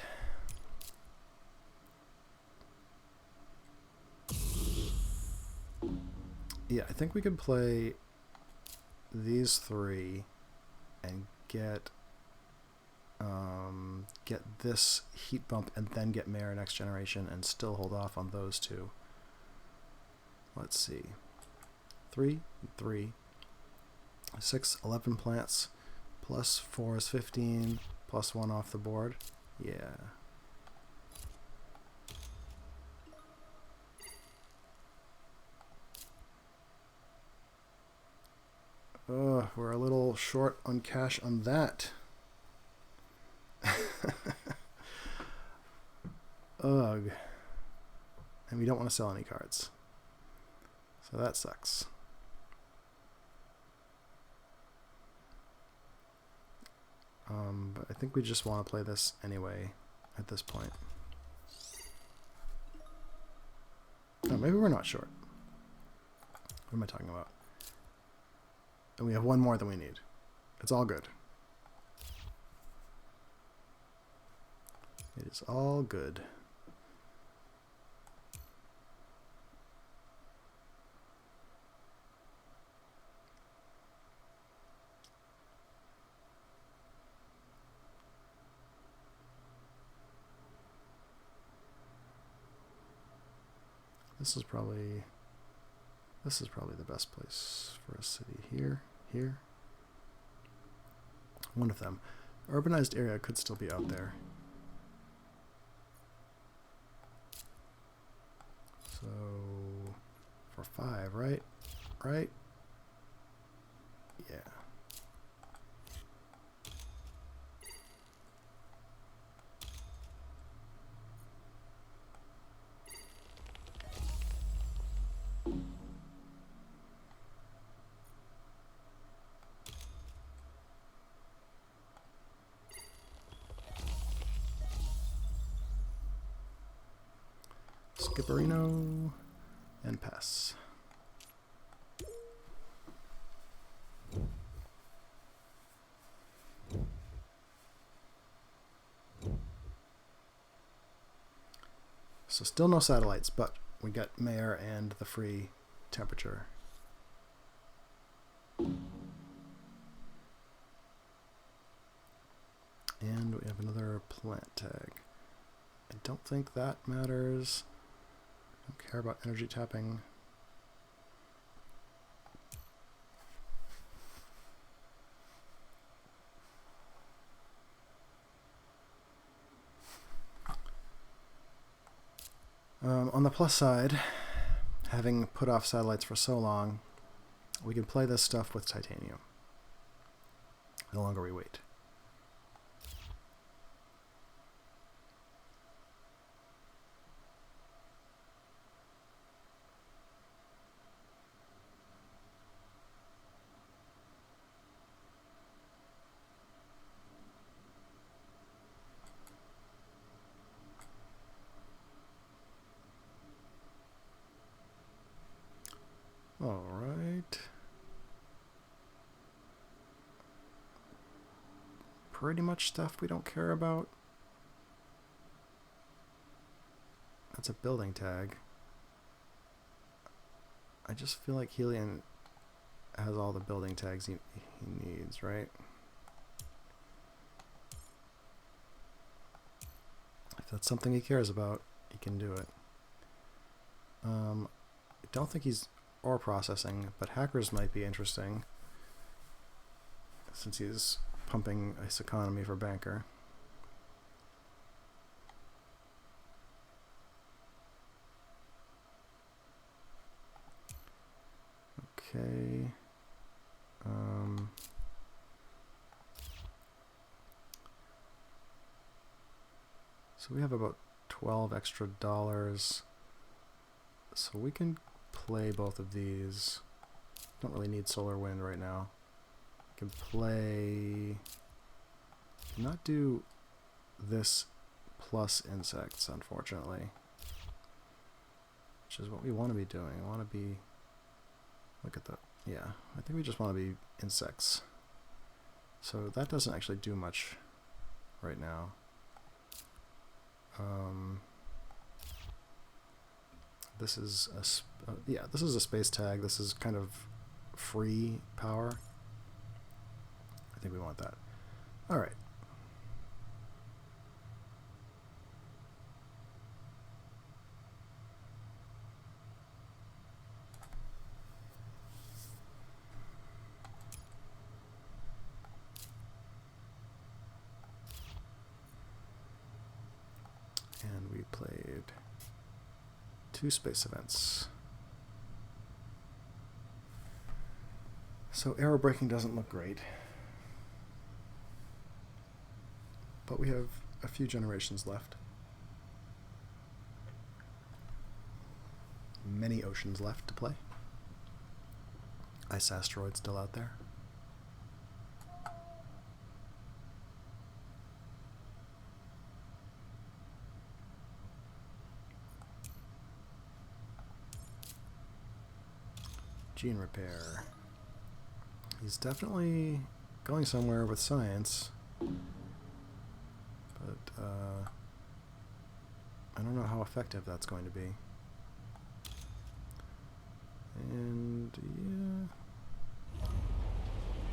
Yeah, I think we could play these 3 and get this heat bump and then get mayor next generation and still hold off on those 2. Let's see. 3, 3, 6, 11 plants, plus 4 is 15, plus 1 off the board. Yeah. We're a little short on cash on that. Ugh. And we don't want to sell any cards. So that sucks. But I think we just want to play this anyway at this point. Oh, maybe we're not short. What am I talking about? And we have 1 more than we need. It's all good. It is all good. This is probably the best place for a city. Here. One of them. Urbanized area could still be out there. So for 5, right? Right? Yeah. Skipperino and pass. So still no satellites, but we got mayor and the free temperature. And we have another plant tag. I don't think that matters. I don't care about energy tapping. On the plus side, having put off satellites for so long, we can play this stuff with titanium the longer we wait. All right. Pretty much stuff we don't care about. That's a building tag. I just feel like Helion has all the building tags he needs, right? If that's something he cares about, he can do it. I don't think he's ore processing, but hackers might be interesting since he's pumping ice economy for banker. Okay. So we have about 12 extra dollars. So we can play both of these. Don't really need solar wind right now. Can play. Cannot do this plus insects, unfortunately. Which is what we want to be doing. I want to be. Look at that. Yeah, I think we just want to be insects. So that doesn't actually do much right now. This is this is a space tag. This is kind of free power. I think we want that. All right. And we played 2 space events. So arrow breaking doesn't look great. But we have a few generations left. Many oceans left to play. Ice asteroid still out there. Gene repair. He's definitely going somewhere with science. But I don't know how effective that's going to be. And yeah,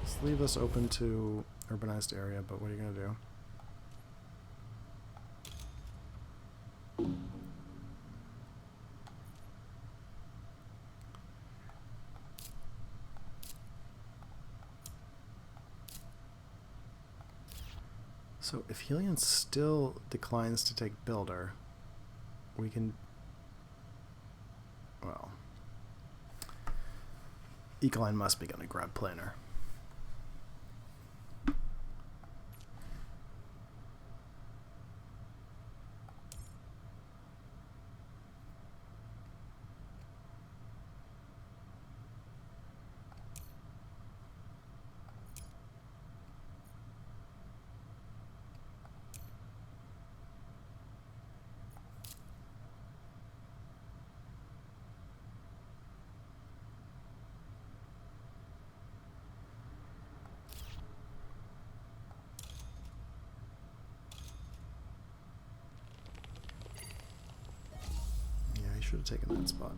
let's leave this open to urbanized area, but what are you going to do? So if Helion still declines to take Builder, we can, well, Ecoline must be going to grab Planner. should have taken that spot.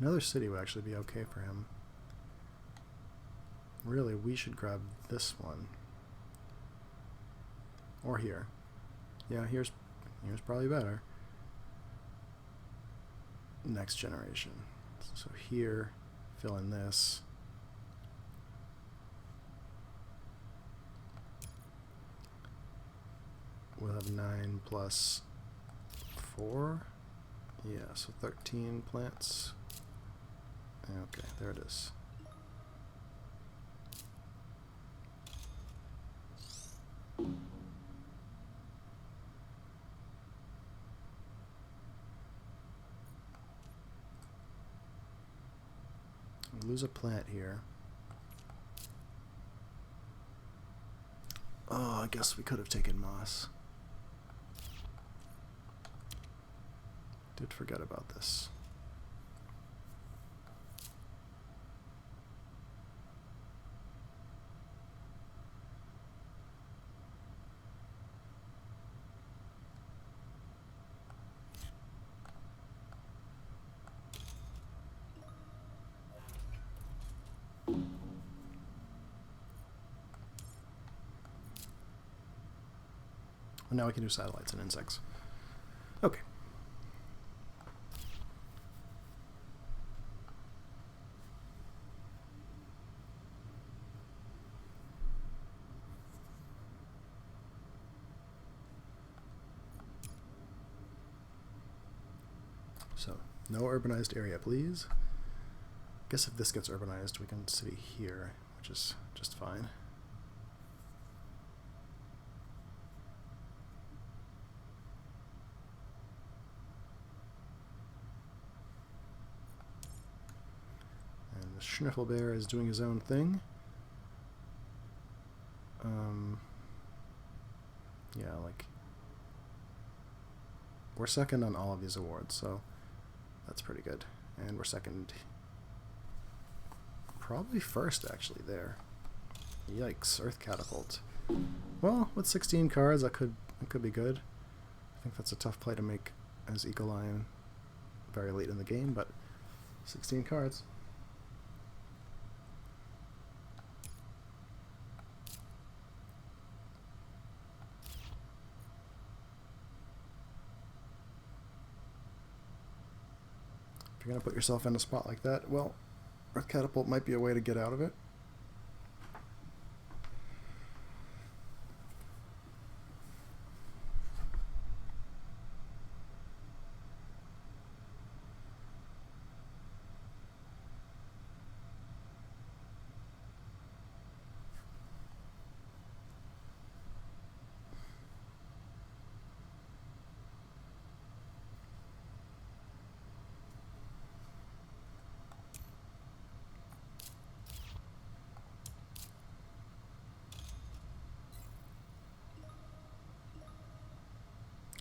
Another city would actually be okay for him. Really, we should grab this one. Or here. Yeah, here's probably better. Next generation. So here, fill in this. We'll have 9 plus 4. Yeah, so 13 plants. Okay, there it is. We lose a plant here. Oh, I guess we could have taken moss. Did forget about this. Well, now we can do satellites and insects. Okay. So, no urbanized area, please. Guess if this gets urbanized, we can city here, which is just fine. And the Schniffelbear is doing his own thing. Yeah, like, we're second on all of these awards, so that's pretty good. And we're second, probably first actually there. Yikes, Earth Catapult. Well, with 16 cards, that could be good. I think that's a tough play to make as Ecolion very late in the game, but 16 cards. If you're going to put yourself in a spot like that, well, Earth Catapult might be a way to get out of it.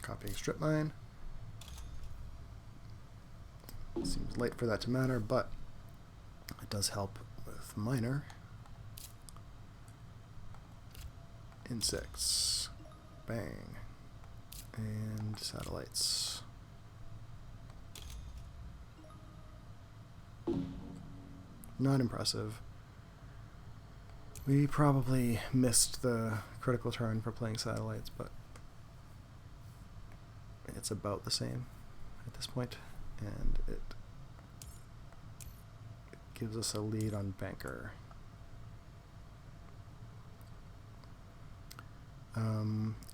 Copying strip mine. Seems late for that to matter, but it does help with miner. Insects. Bang. And satellites. Not impressive. We probably missed the critical turn for playing satellites, but it's about the same at this point, and it gives us a lead on Banker.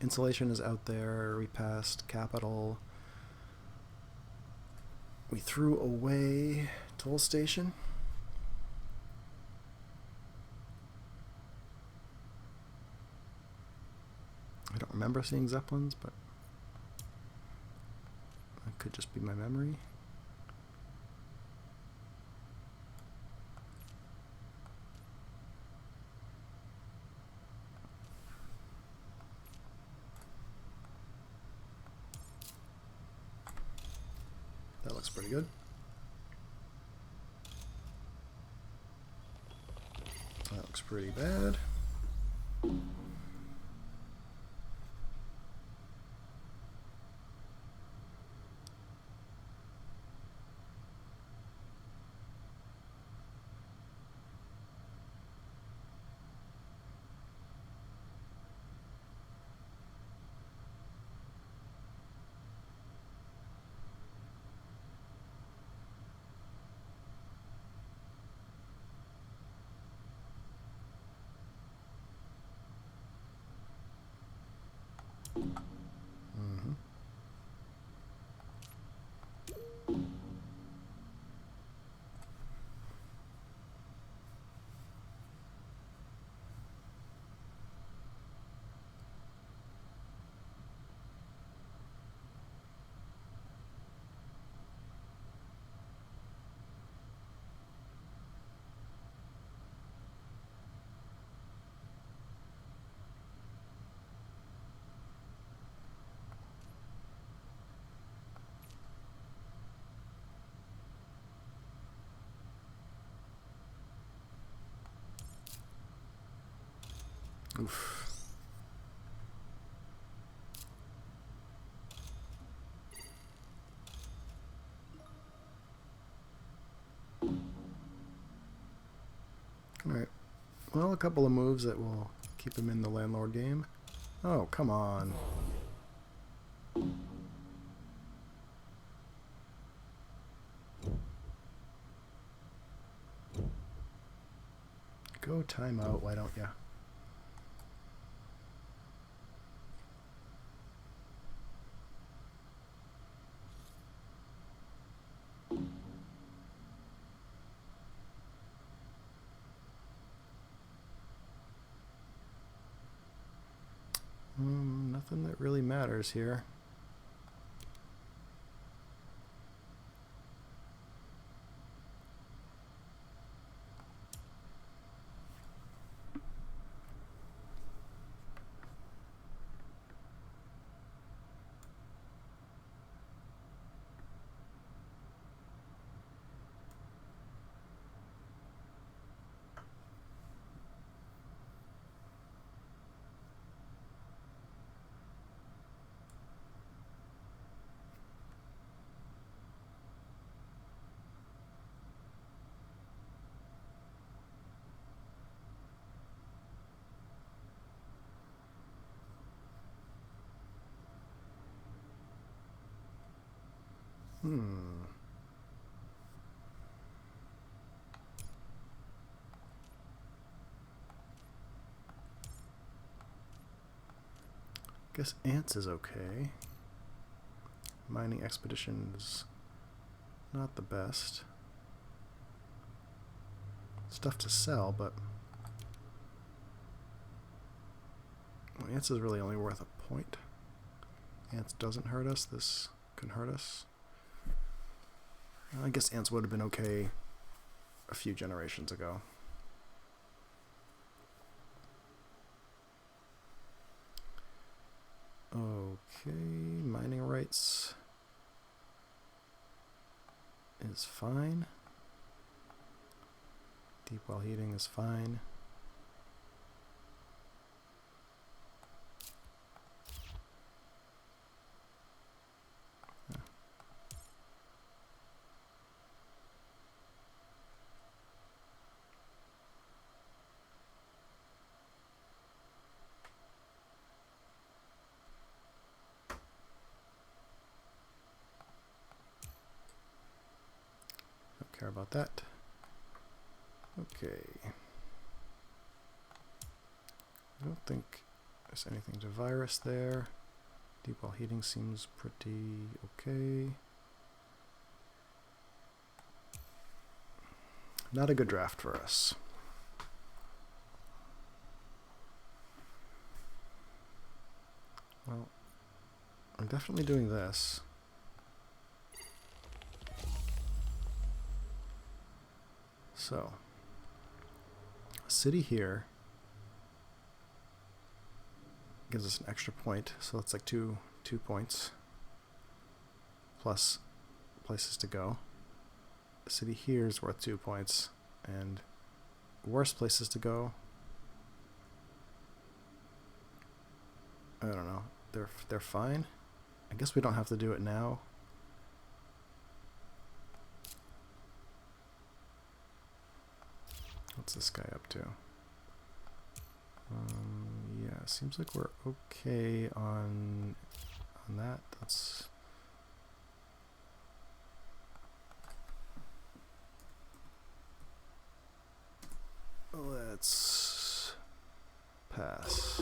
Insulation is out there. We passed Capital. We threw away Toll Station. I don't remember seeing Zeppelins, but that could just be my memory. That looks pretty good. That looks pretty bad. Mm-hmm. Oof. Alright. Well, a couple of moves that will keep him in the landlord game. Oh, come on. Go timeout, why don't ya? Nothing that really matters here. Guess ants is okay. Mining expedition is not the best. Stuff to sell, but well, ants is really only worth a point. Ants doesn't hurt us. This can hurt us. I guess ants would have been okay a few generations ago. Okay, mining rights is fine. Deep well heating is fine. Don't care about that. Okay. I don't think there's anything to virus there. Deep well heating seems pretty okay. Not a good draft for us. Well, I'm definitely doing this. So, a city here gives us an extra point, so that's like two points plus places to go. The city here is worth 2 points, and worse places to go. I don't know. They're fine. I guess we don't have to do it now. What's this guy up to? Yeah, seems like we're okay on that. Let's pass.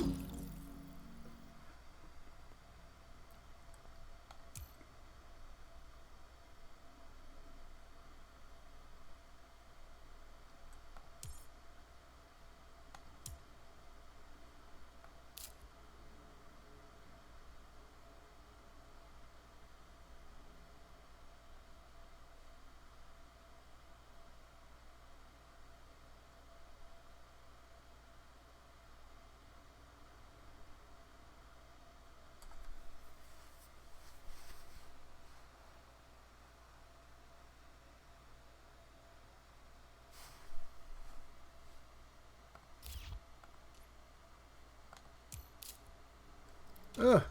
Ugh!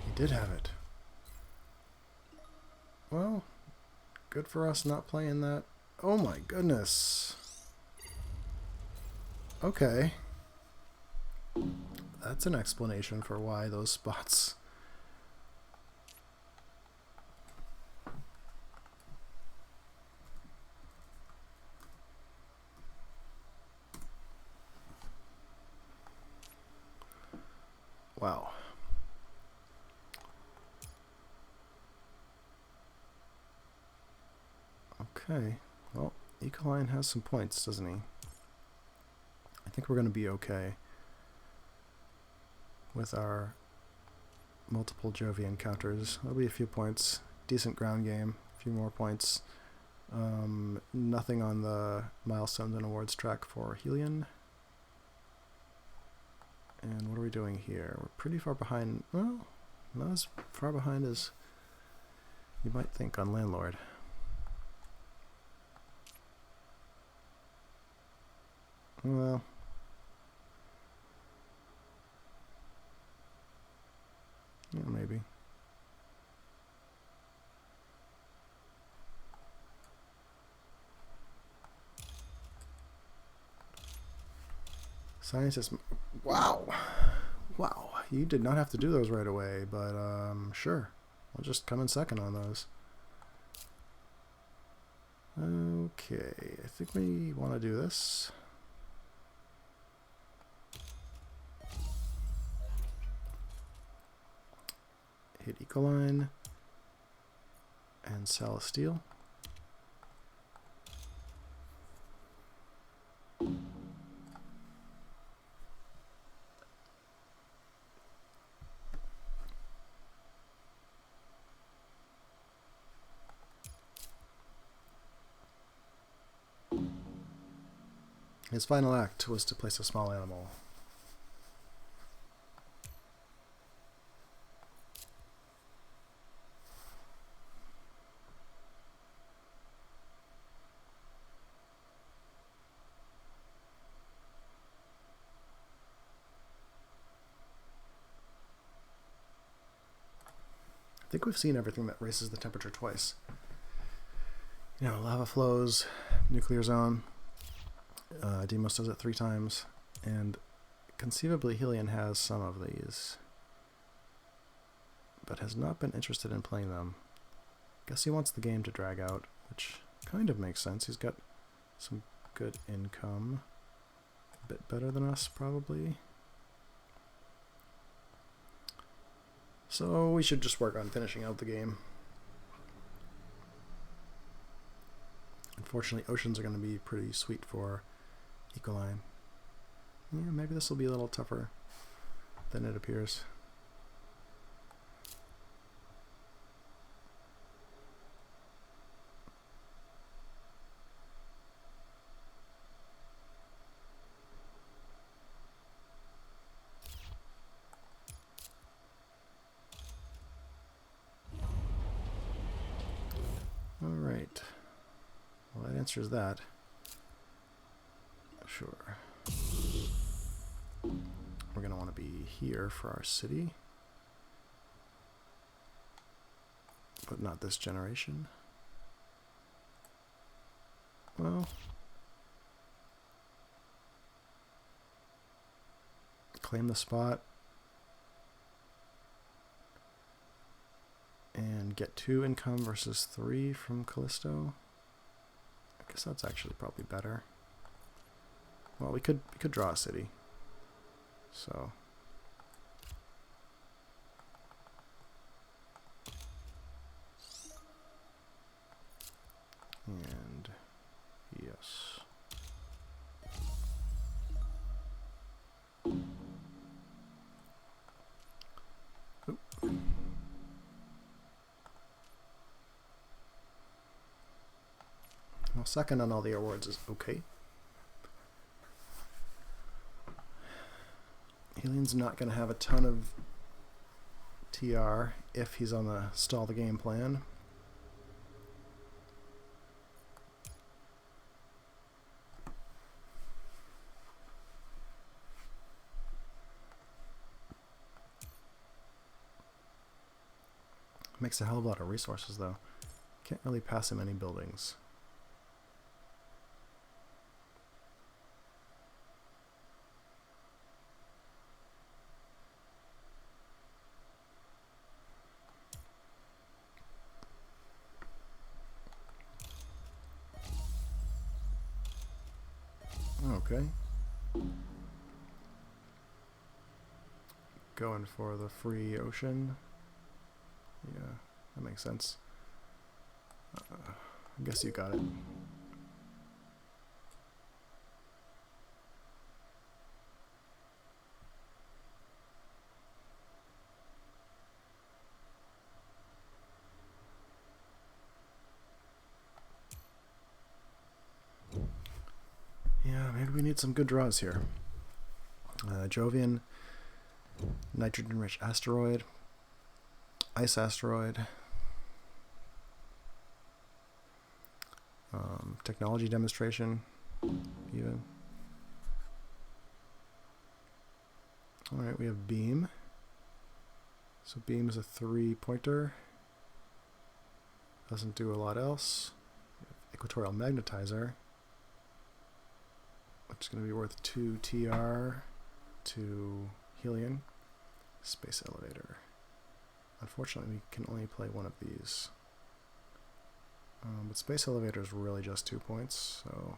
He did have it. Well, good for us not playing that. Oh my goodness. Okay. That's an explanation for why those spots. Wow. Okay. Well, Ecoline has some points, doesn't he? I think we're going to be okay with our multiple Jovi encounters. That'll be a few points. Decent ground game. A few more points. Nothing on the milestones and awards track for Helion. And what are we doing here? We're pretty far behind. Well, not as far behind as you might think on Landlord. Well, yeah, maybe. Scientist. Wow. Wow. You did not have to do those right away, but sure. I'll just come in second on those. Okay. I think we want to do this. Hit Ecoline and Celestial. His final act was to place a small animal. I think we've seen everything that raises the temperature twice. You know, lava flows, nuclear zone. Demos does it 3 times, and conceivably Helion has some of these, but has not been interested in playing them. Guess he wants the game to drag out, which kind of makes sense. He's got some good income, a bit better than us probably. So we should just work on finishing out the game. Unfortunately, oceans are going to be pretty sweet for Ecoline. Yeah, maybe this will be a little tougher than it appears. answer is that. Sure. We're going to want to be here for our city. But not this generation. Well, claim the spot and get 2 income versus 3 from Callisto. I guess that's actually probably better. Well, we could draw a city. So and yes. Oop. Well, second on all the awards is okay. Alien's not going to have a ton of TR if he's on the stall the game plan. Makes a hell of a lot of resources though. Can't really pass him any buildings. Okay. Going for the free ocean. Yeah, that makes sense. I guess you got it. Yeah, maybe we need some good draws here. Jovian, nitrogen-rich asteroid, ice asteroid, technology demonstration, even. Alright, we have beam. So beam is a 3-pointer. Doesn't do a lot else. Equatorial magnetizer, which is going to be worth 2 TR to Helion. Space elevator. Unfortunately, we can only play one of these. But space elevator is really just 2 points, so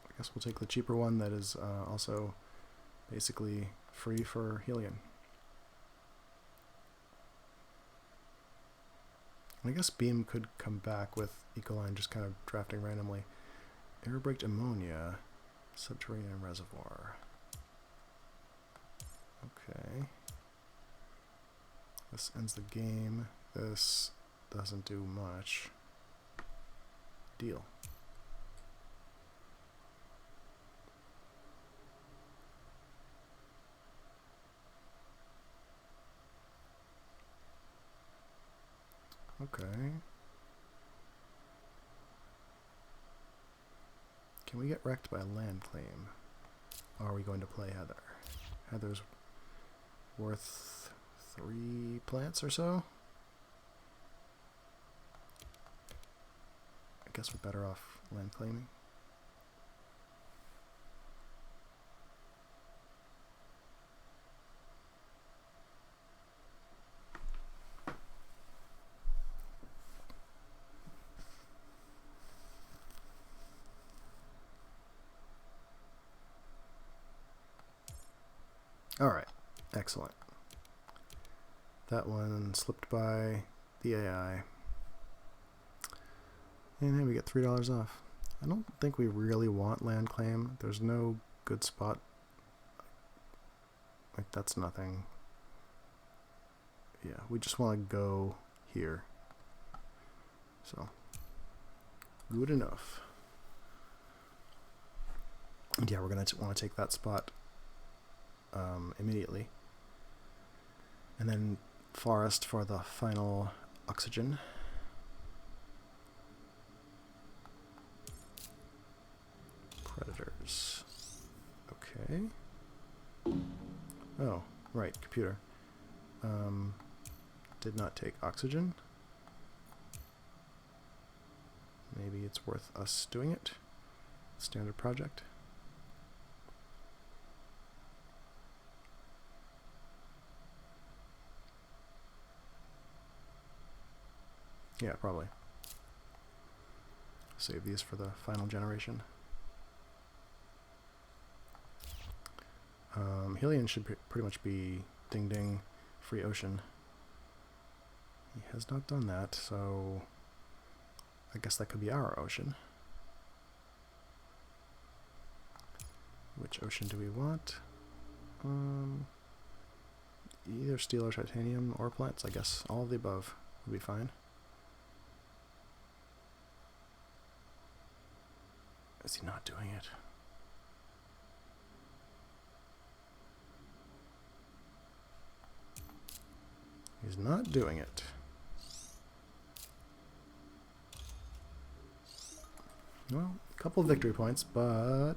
I guess we'll take the cheaper one that is also basically free for Helion. I guess beam could come back with Ecoline just kind of drafting randomly. Air-braked ammonia, subterranean reservoir. Okay. This ends the game. This doesn't do much. Deal. Okay. Can we get wrecked by a land claim? Or are we going to play Heather? Heather's worth 3 plants or so? I guess we're better off land claiming. Alright, excellent. That one slipped by the AI. And then we get $3 off. I don't think we really want land claim. There's no good spot. Like, that's nothing. Yeah, we just want to go here. So, good enough. And yeah, we're going to want to take that spot immediately. And then forest for the final oxygen. Predators. Okay. Oh, right, computer. Did not take oxygen. Maybe it's worth us doing it. Standard project. Yeah, probably. Save these for the final generation. Helion should pretty much be ding ding, free ocean. He has not done that, so I guess that could be our ocean. Which ocean do we want? Either steel or titanium or plants, I guess. All of the above would be fine. Is he not doing it? He's not doing it. Well, a couple of victory points, but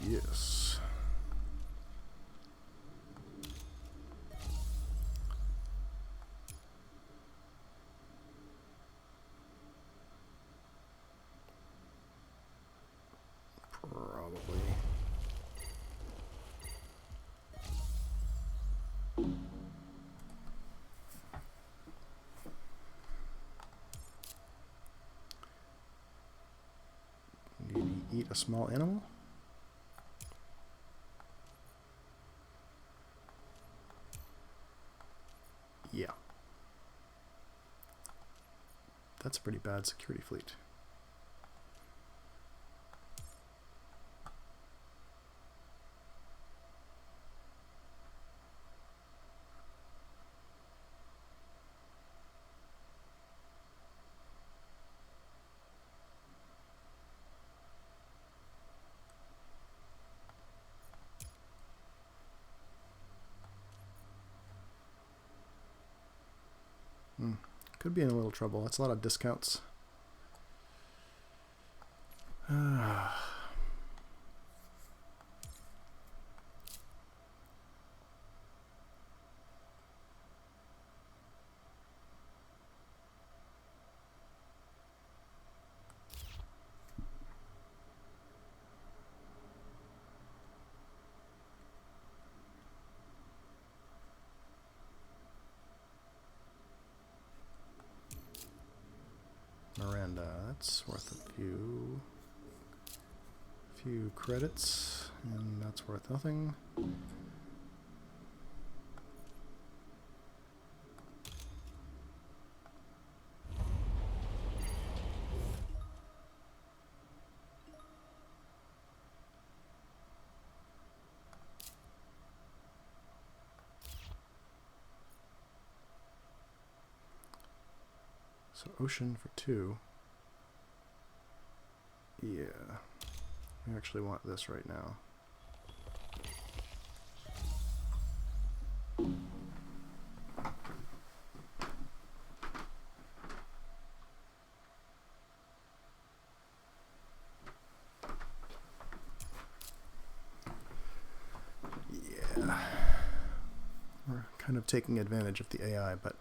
yes. Probably. Maybe eat a small animal? Yeah. That's a pretty bad security fleet. Could be in a little trouble. That's a lot of discounts. Miranda, that's worth a few credits, and that's worth nothing. So ocean for 2. Yeah. We actually want this right now. Yeah. We're kind of taking advantage of the AI, but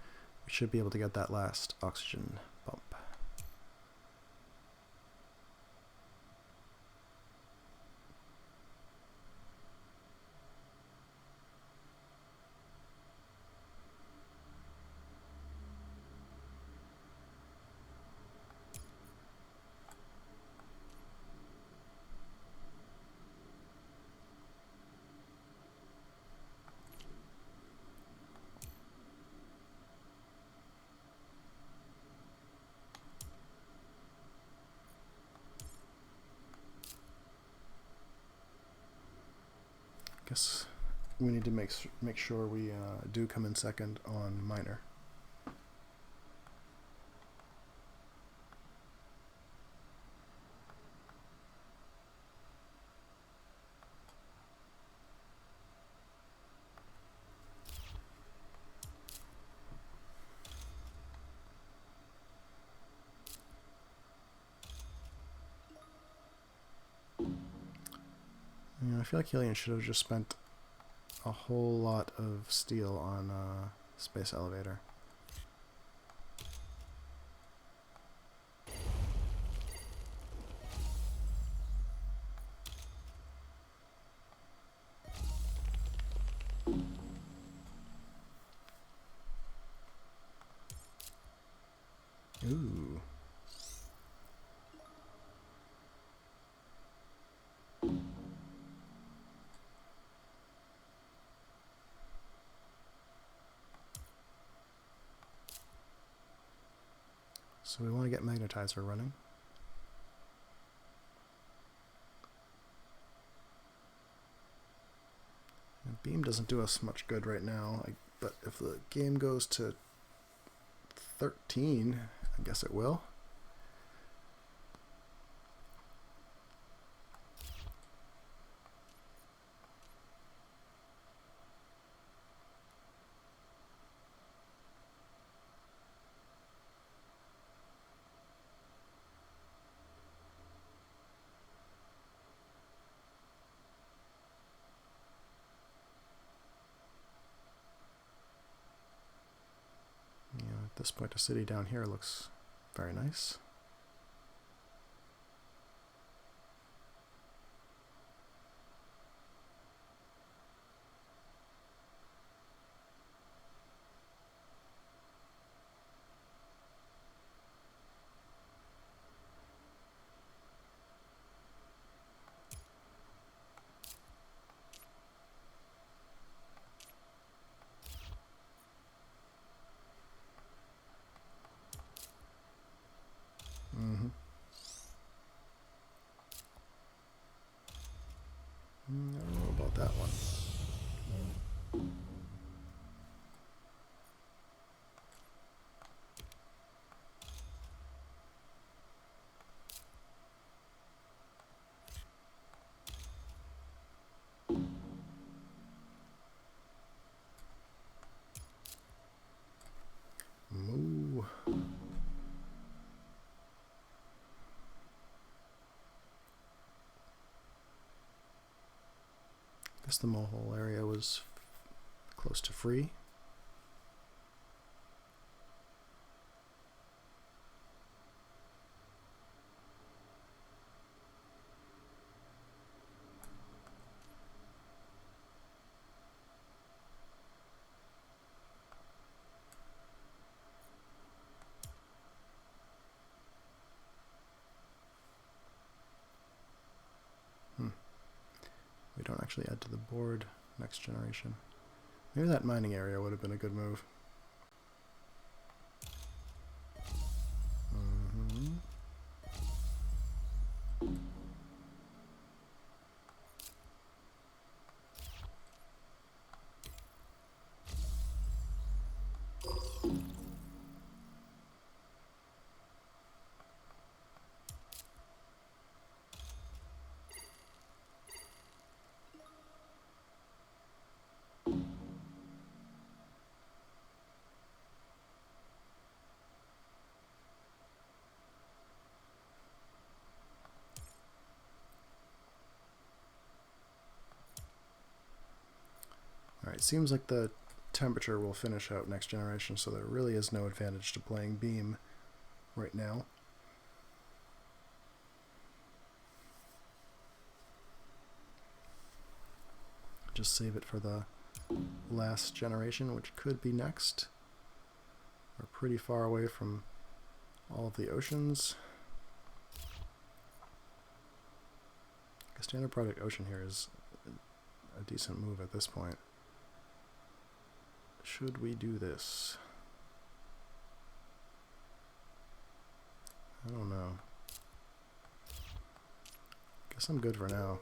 we should be able to get that last oxygen bump. Guess we need to make sure we do come in second on minor. I feel like Helion should have just spent a whole lot of steel on space elevator. Ooh. So we want to get magnetizer running. And beam doesn't do us much good right now, but if the game goes to 13, I guess it will. At this point, a city down here looks very nice. I don't know about that one. Moo. I guess the mole area was close to free. We don't actually add to the board next generation. Maybe that mining area would have been a good move. Alright, seems like the temperature will finish out next generation, so there really is no advantage to playing beam right now. Just save it for the last generation, which could be next. We're pretty far away from all of the oceans. A standard product ocean here is a decent move at this point. Should we do this? I don't know. Guess I'm good for now.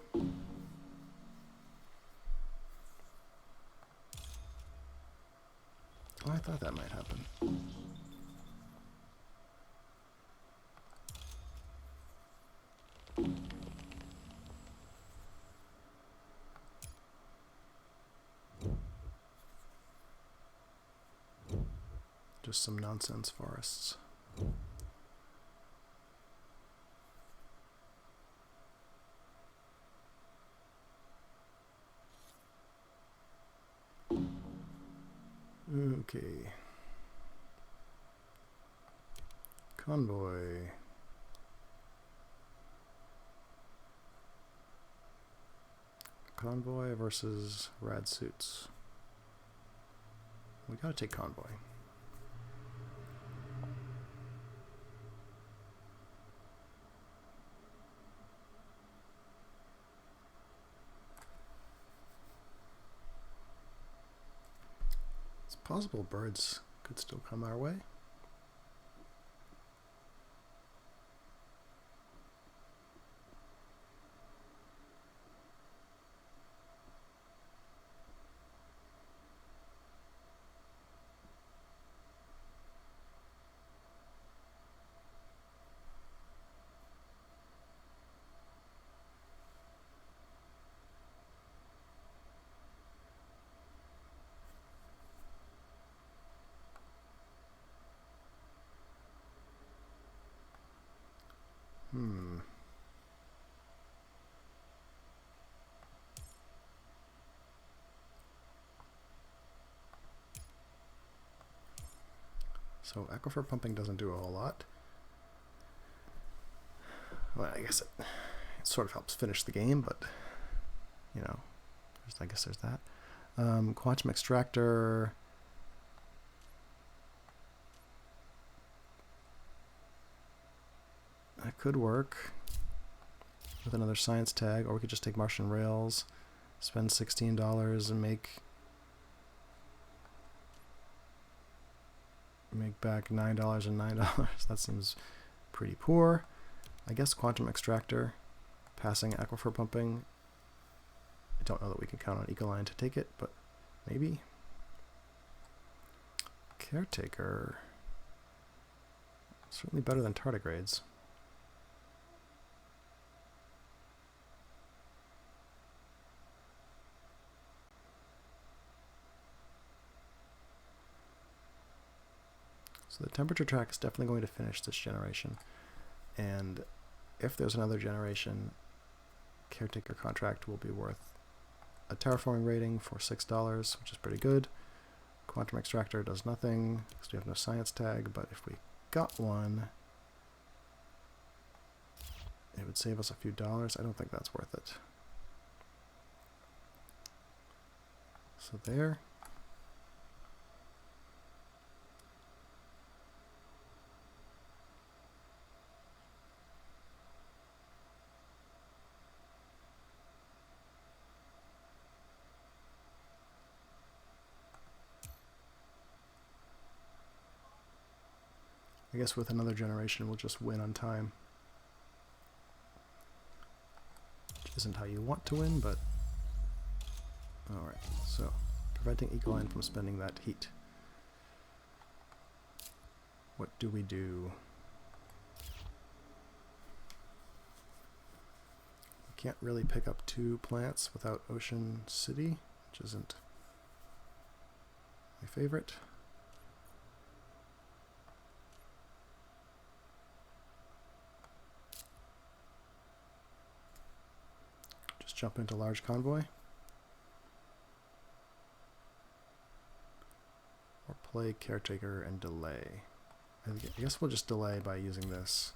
Oh, I thought that might happen. Just some nonsense forests. Okay. Convoy. Convoy versus rad suits. We gotta take convoy. It's possible birds could still come our way. So aquifer pumping doesn't do a whole lot. Well, I guess it sort of helps finish the game, but you know, I guess there's that. Quantum extractor. That could work with another science tag, or we could just take Martian rails, spend $16 and make back $9 and $9. That seems pretty poor. I guess quantum extractor, passing aquifer pumping. I don't know that we can count on Ecoline to take it, but maybe. Caretaker. Certainly better than tardigrades. So the temperature track is definitely going to finish this generation. And if there's another generation, caretaker contract will be worth a terraforming rating for $6, which is pretty good. Quantum extractor does nothing because we have no science tag, but if we got one, it would save us a few dollars. I don't think that's worth it. So there. I guess with another generation, we'll just win on time. Which isn't how you want to win, but... Alright, so preventing Ecoline from spending that heat. What do we do? We can't really pick up 2 plants without Ocean City, which isn't my favorite. Jump into large convoy. Or play caretaker and delay. I guess we'll just delay by using this.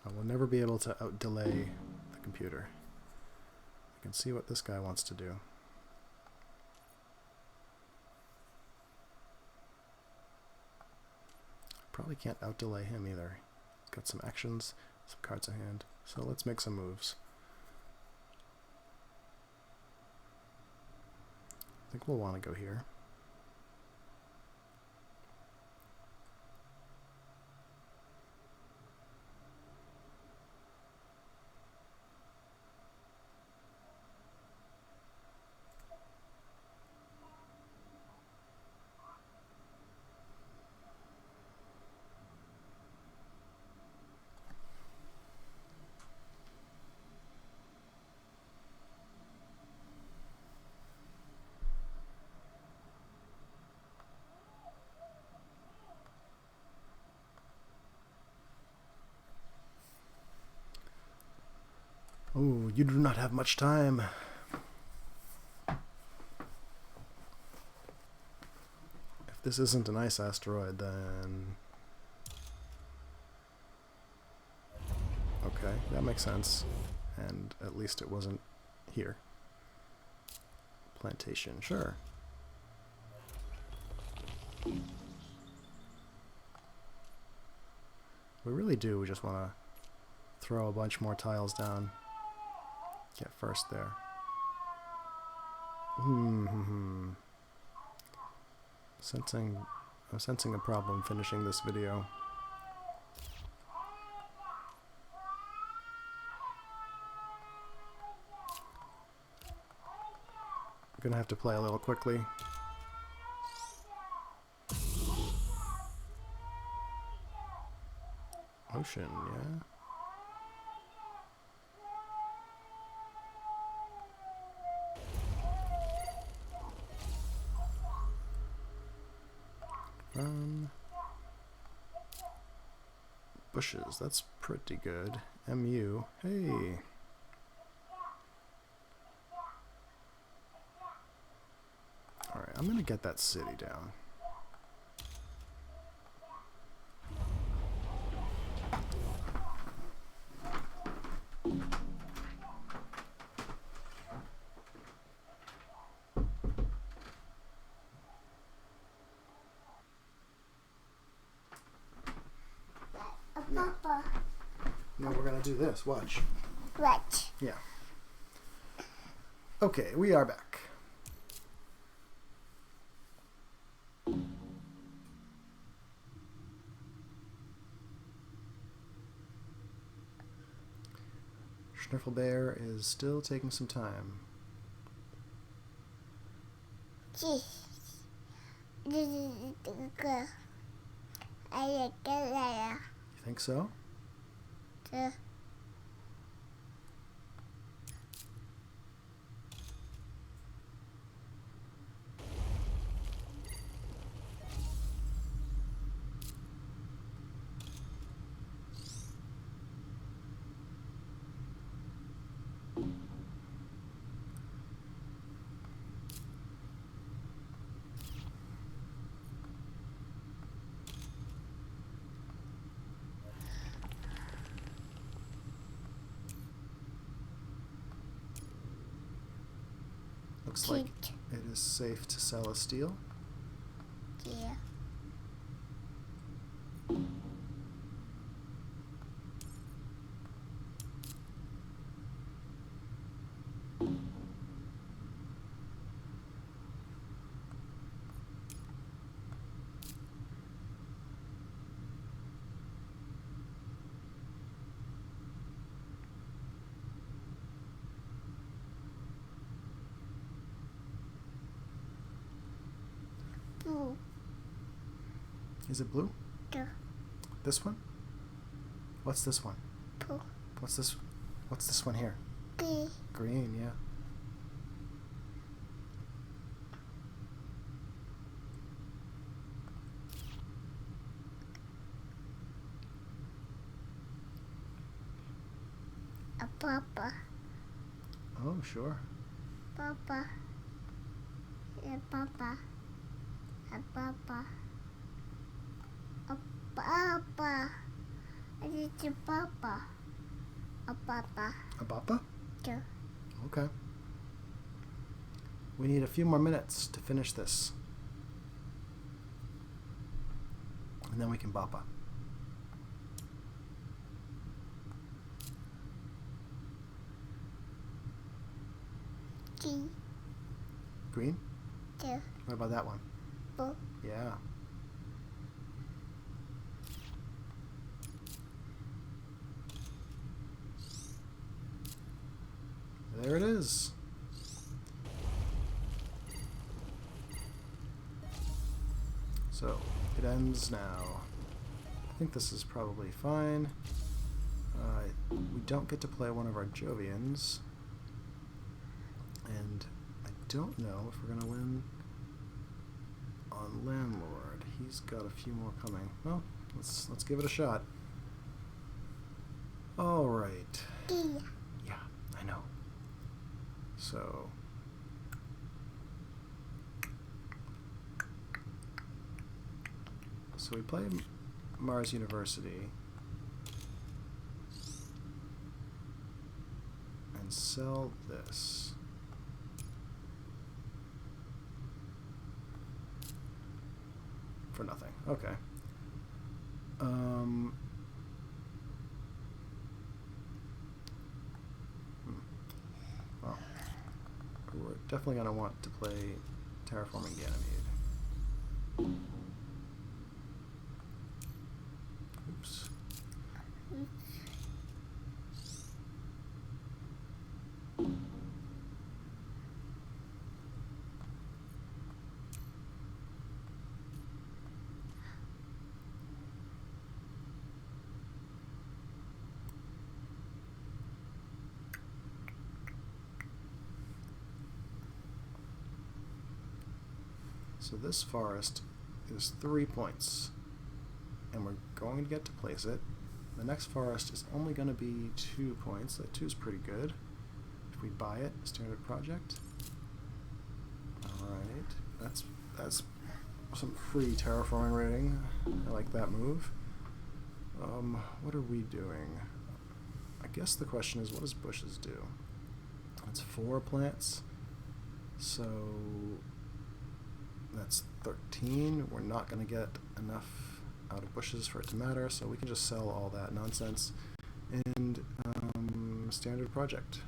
I will never be able to out-delay the computer. You can see what this guy wants to do. Probably can't out-delay him either. He's got some actions, some cards in hand. So let's make some moves. I think we'll want to go here. You do not have much time. If this isn't an ice asteroid, then... Okay, that makes sense. And at least it wasn't here. Plantation, sure. We really do just want to throw a bunch more tiles down. Get first there. I'm sensing a problem finishing this video. I'm gonna have to play a little quickly. Ocean, yeah. Bushes, that's pretty good. MU, hey. Alright, I'm gonna get that city down. Papa. No, we're gonna do this. Watch. What? Yeah. Okay, we are back. Schnuffelbear is still taking some time. This is good. I like it. You think so? Looks like it is safe to sell a steel. Yeah. Blue. Is it blue? Yeah. This one? What's this one? Blue. What's this one here? Green. Green, yeah. A papa. Oh, sure. Papa. A papa. A papa. A papa. It's a papa. A papa. A bappa? Yeah. Okay. We need a few more minutes to finish this. And then we can bappa. Green. Green? Yeah. What about that one? Blue. Yeah. There it is. So, it ends now. I think this is probably fine. We don't get to play one of our Jovians. And I don't know if we're going to win on Landlord. He's got a few more coming. Well, let's give it a shot. All right. Green. Yeah, I know. So we play Mars University and sell this. For nothing. Okay. Well, we're definitely going to want to play Terraforming Ganymede. Oops. So this forest is 3 points, and we're going to get to place it. The next forest is only going to be 2 points. That 2 is pretty good. If we buy it, standard project. Alright, that's some free terraforming rating. I like that move. What are we doing? I guess the question is, what does bushes do? It's 4 plants, so that's 13. We're not going to get enough out of bushes for it to matter, so we can just sell all that nonsense and standard project.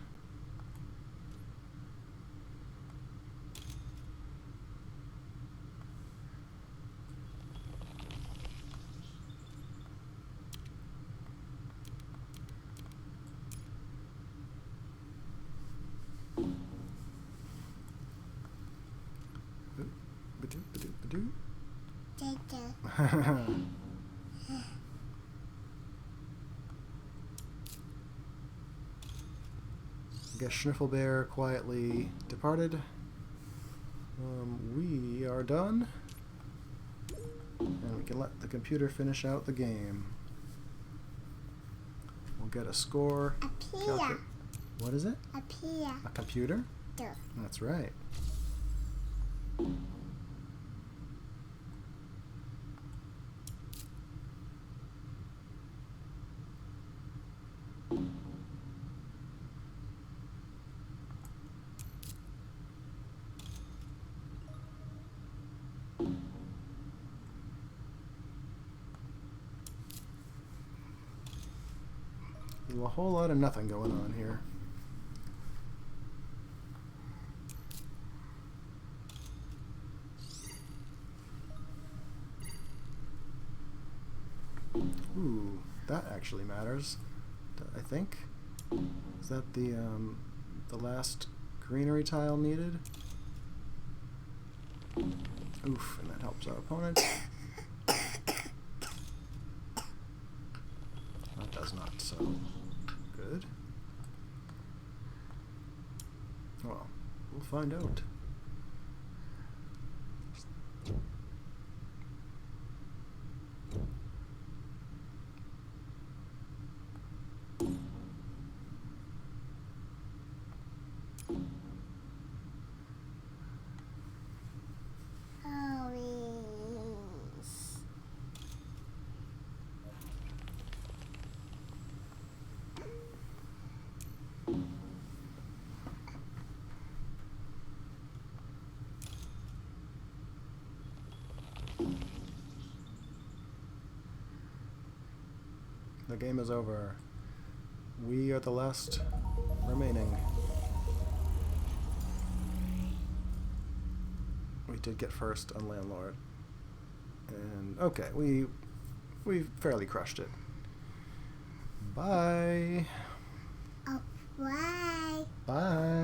I guess Schniffelbear quietly departed. We are done, and we can let the computer finish out the game. We'll get a score. What is it? A computer? Yeah. That's right. There's a whole lot of nothing going on here. Ooh, that actually matters, I think. Is that the last greenery tile needed? Oof, and that helps our opponent. That does not so good. Well, we'll find out. The game is over. We are the last remaining. We did get first on Landlord. And okay, we fairly crushed it. Bye. Oh, bye. Bye.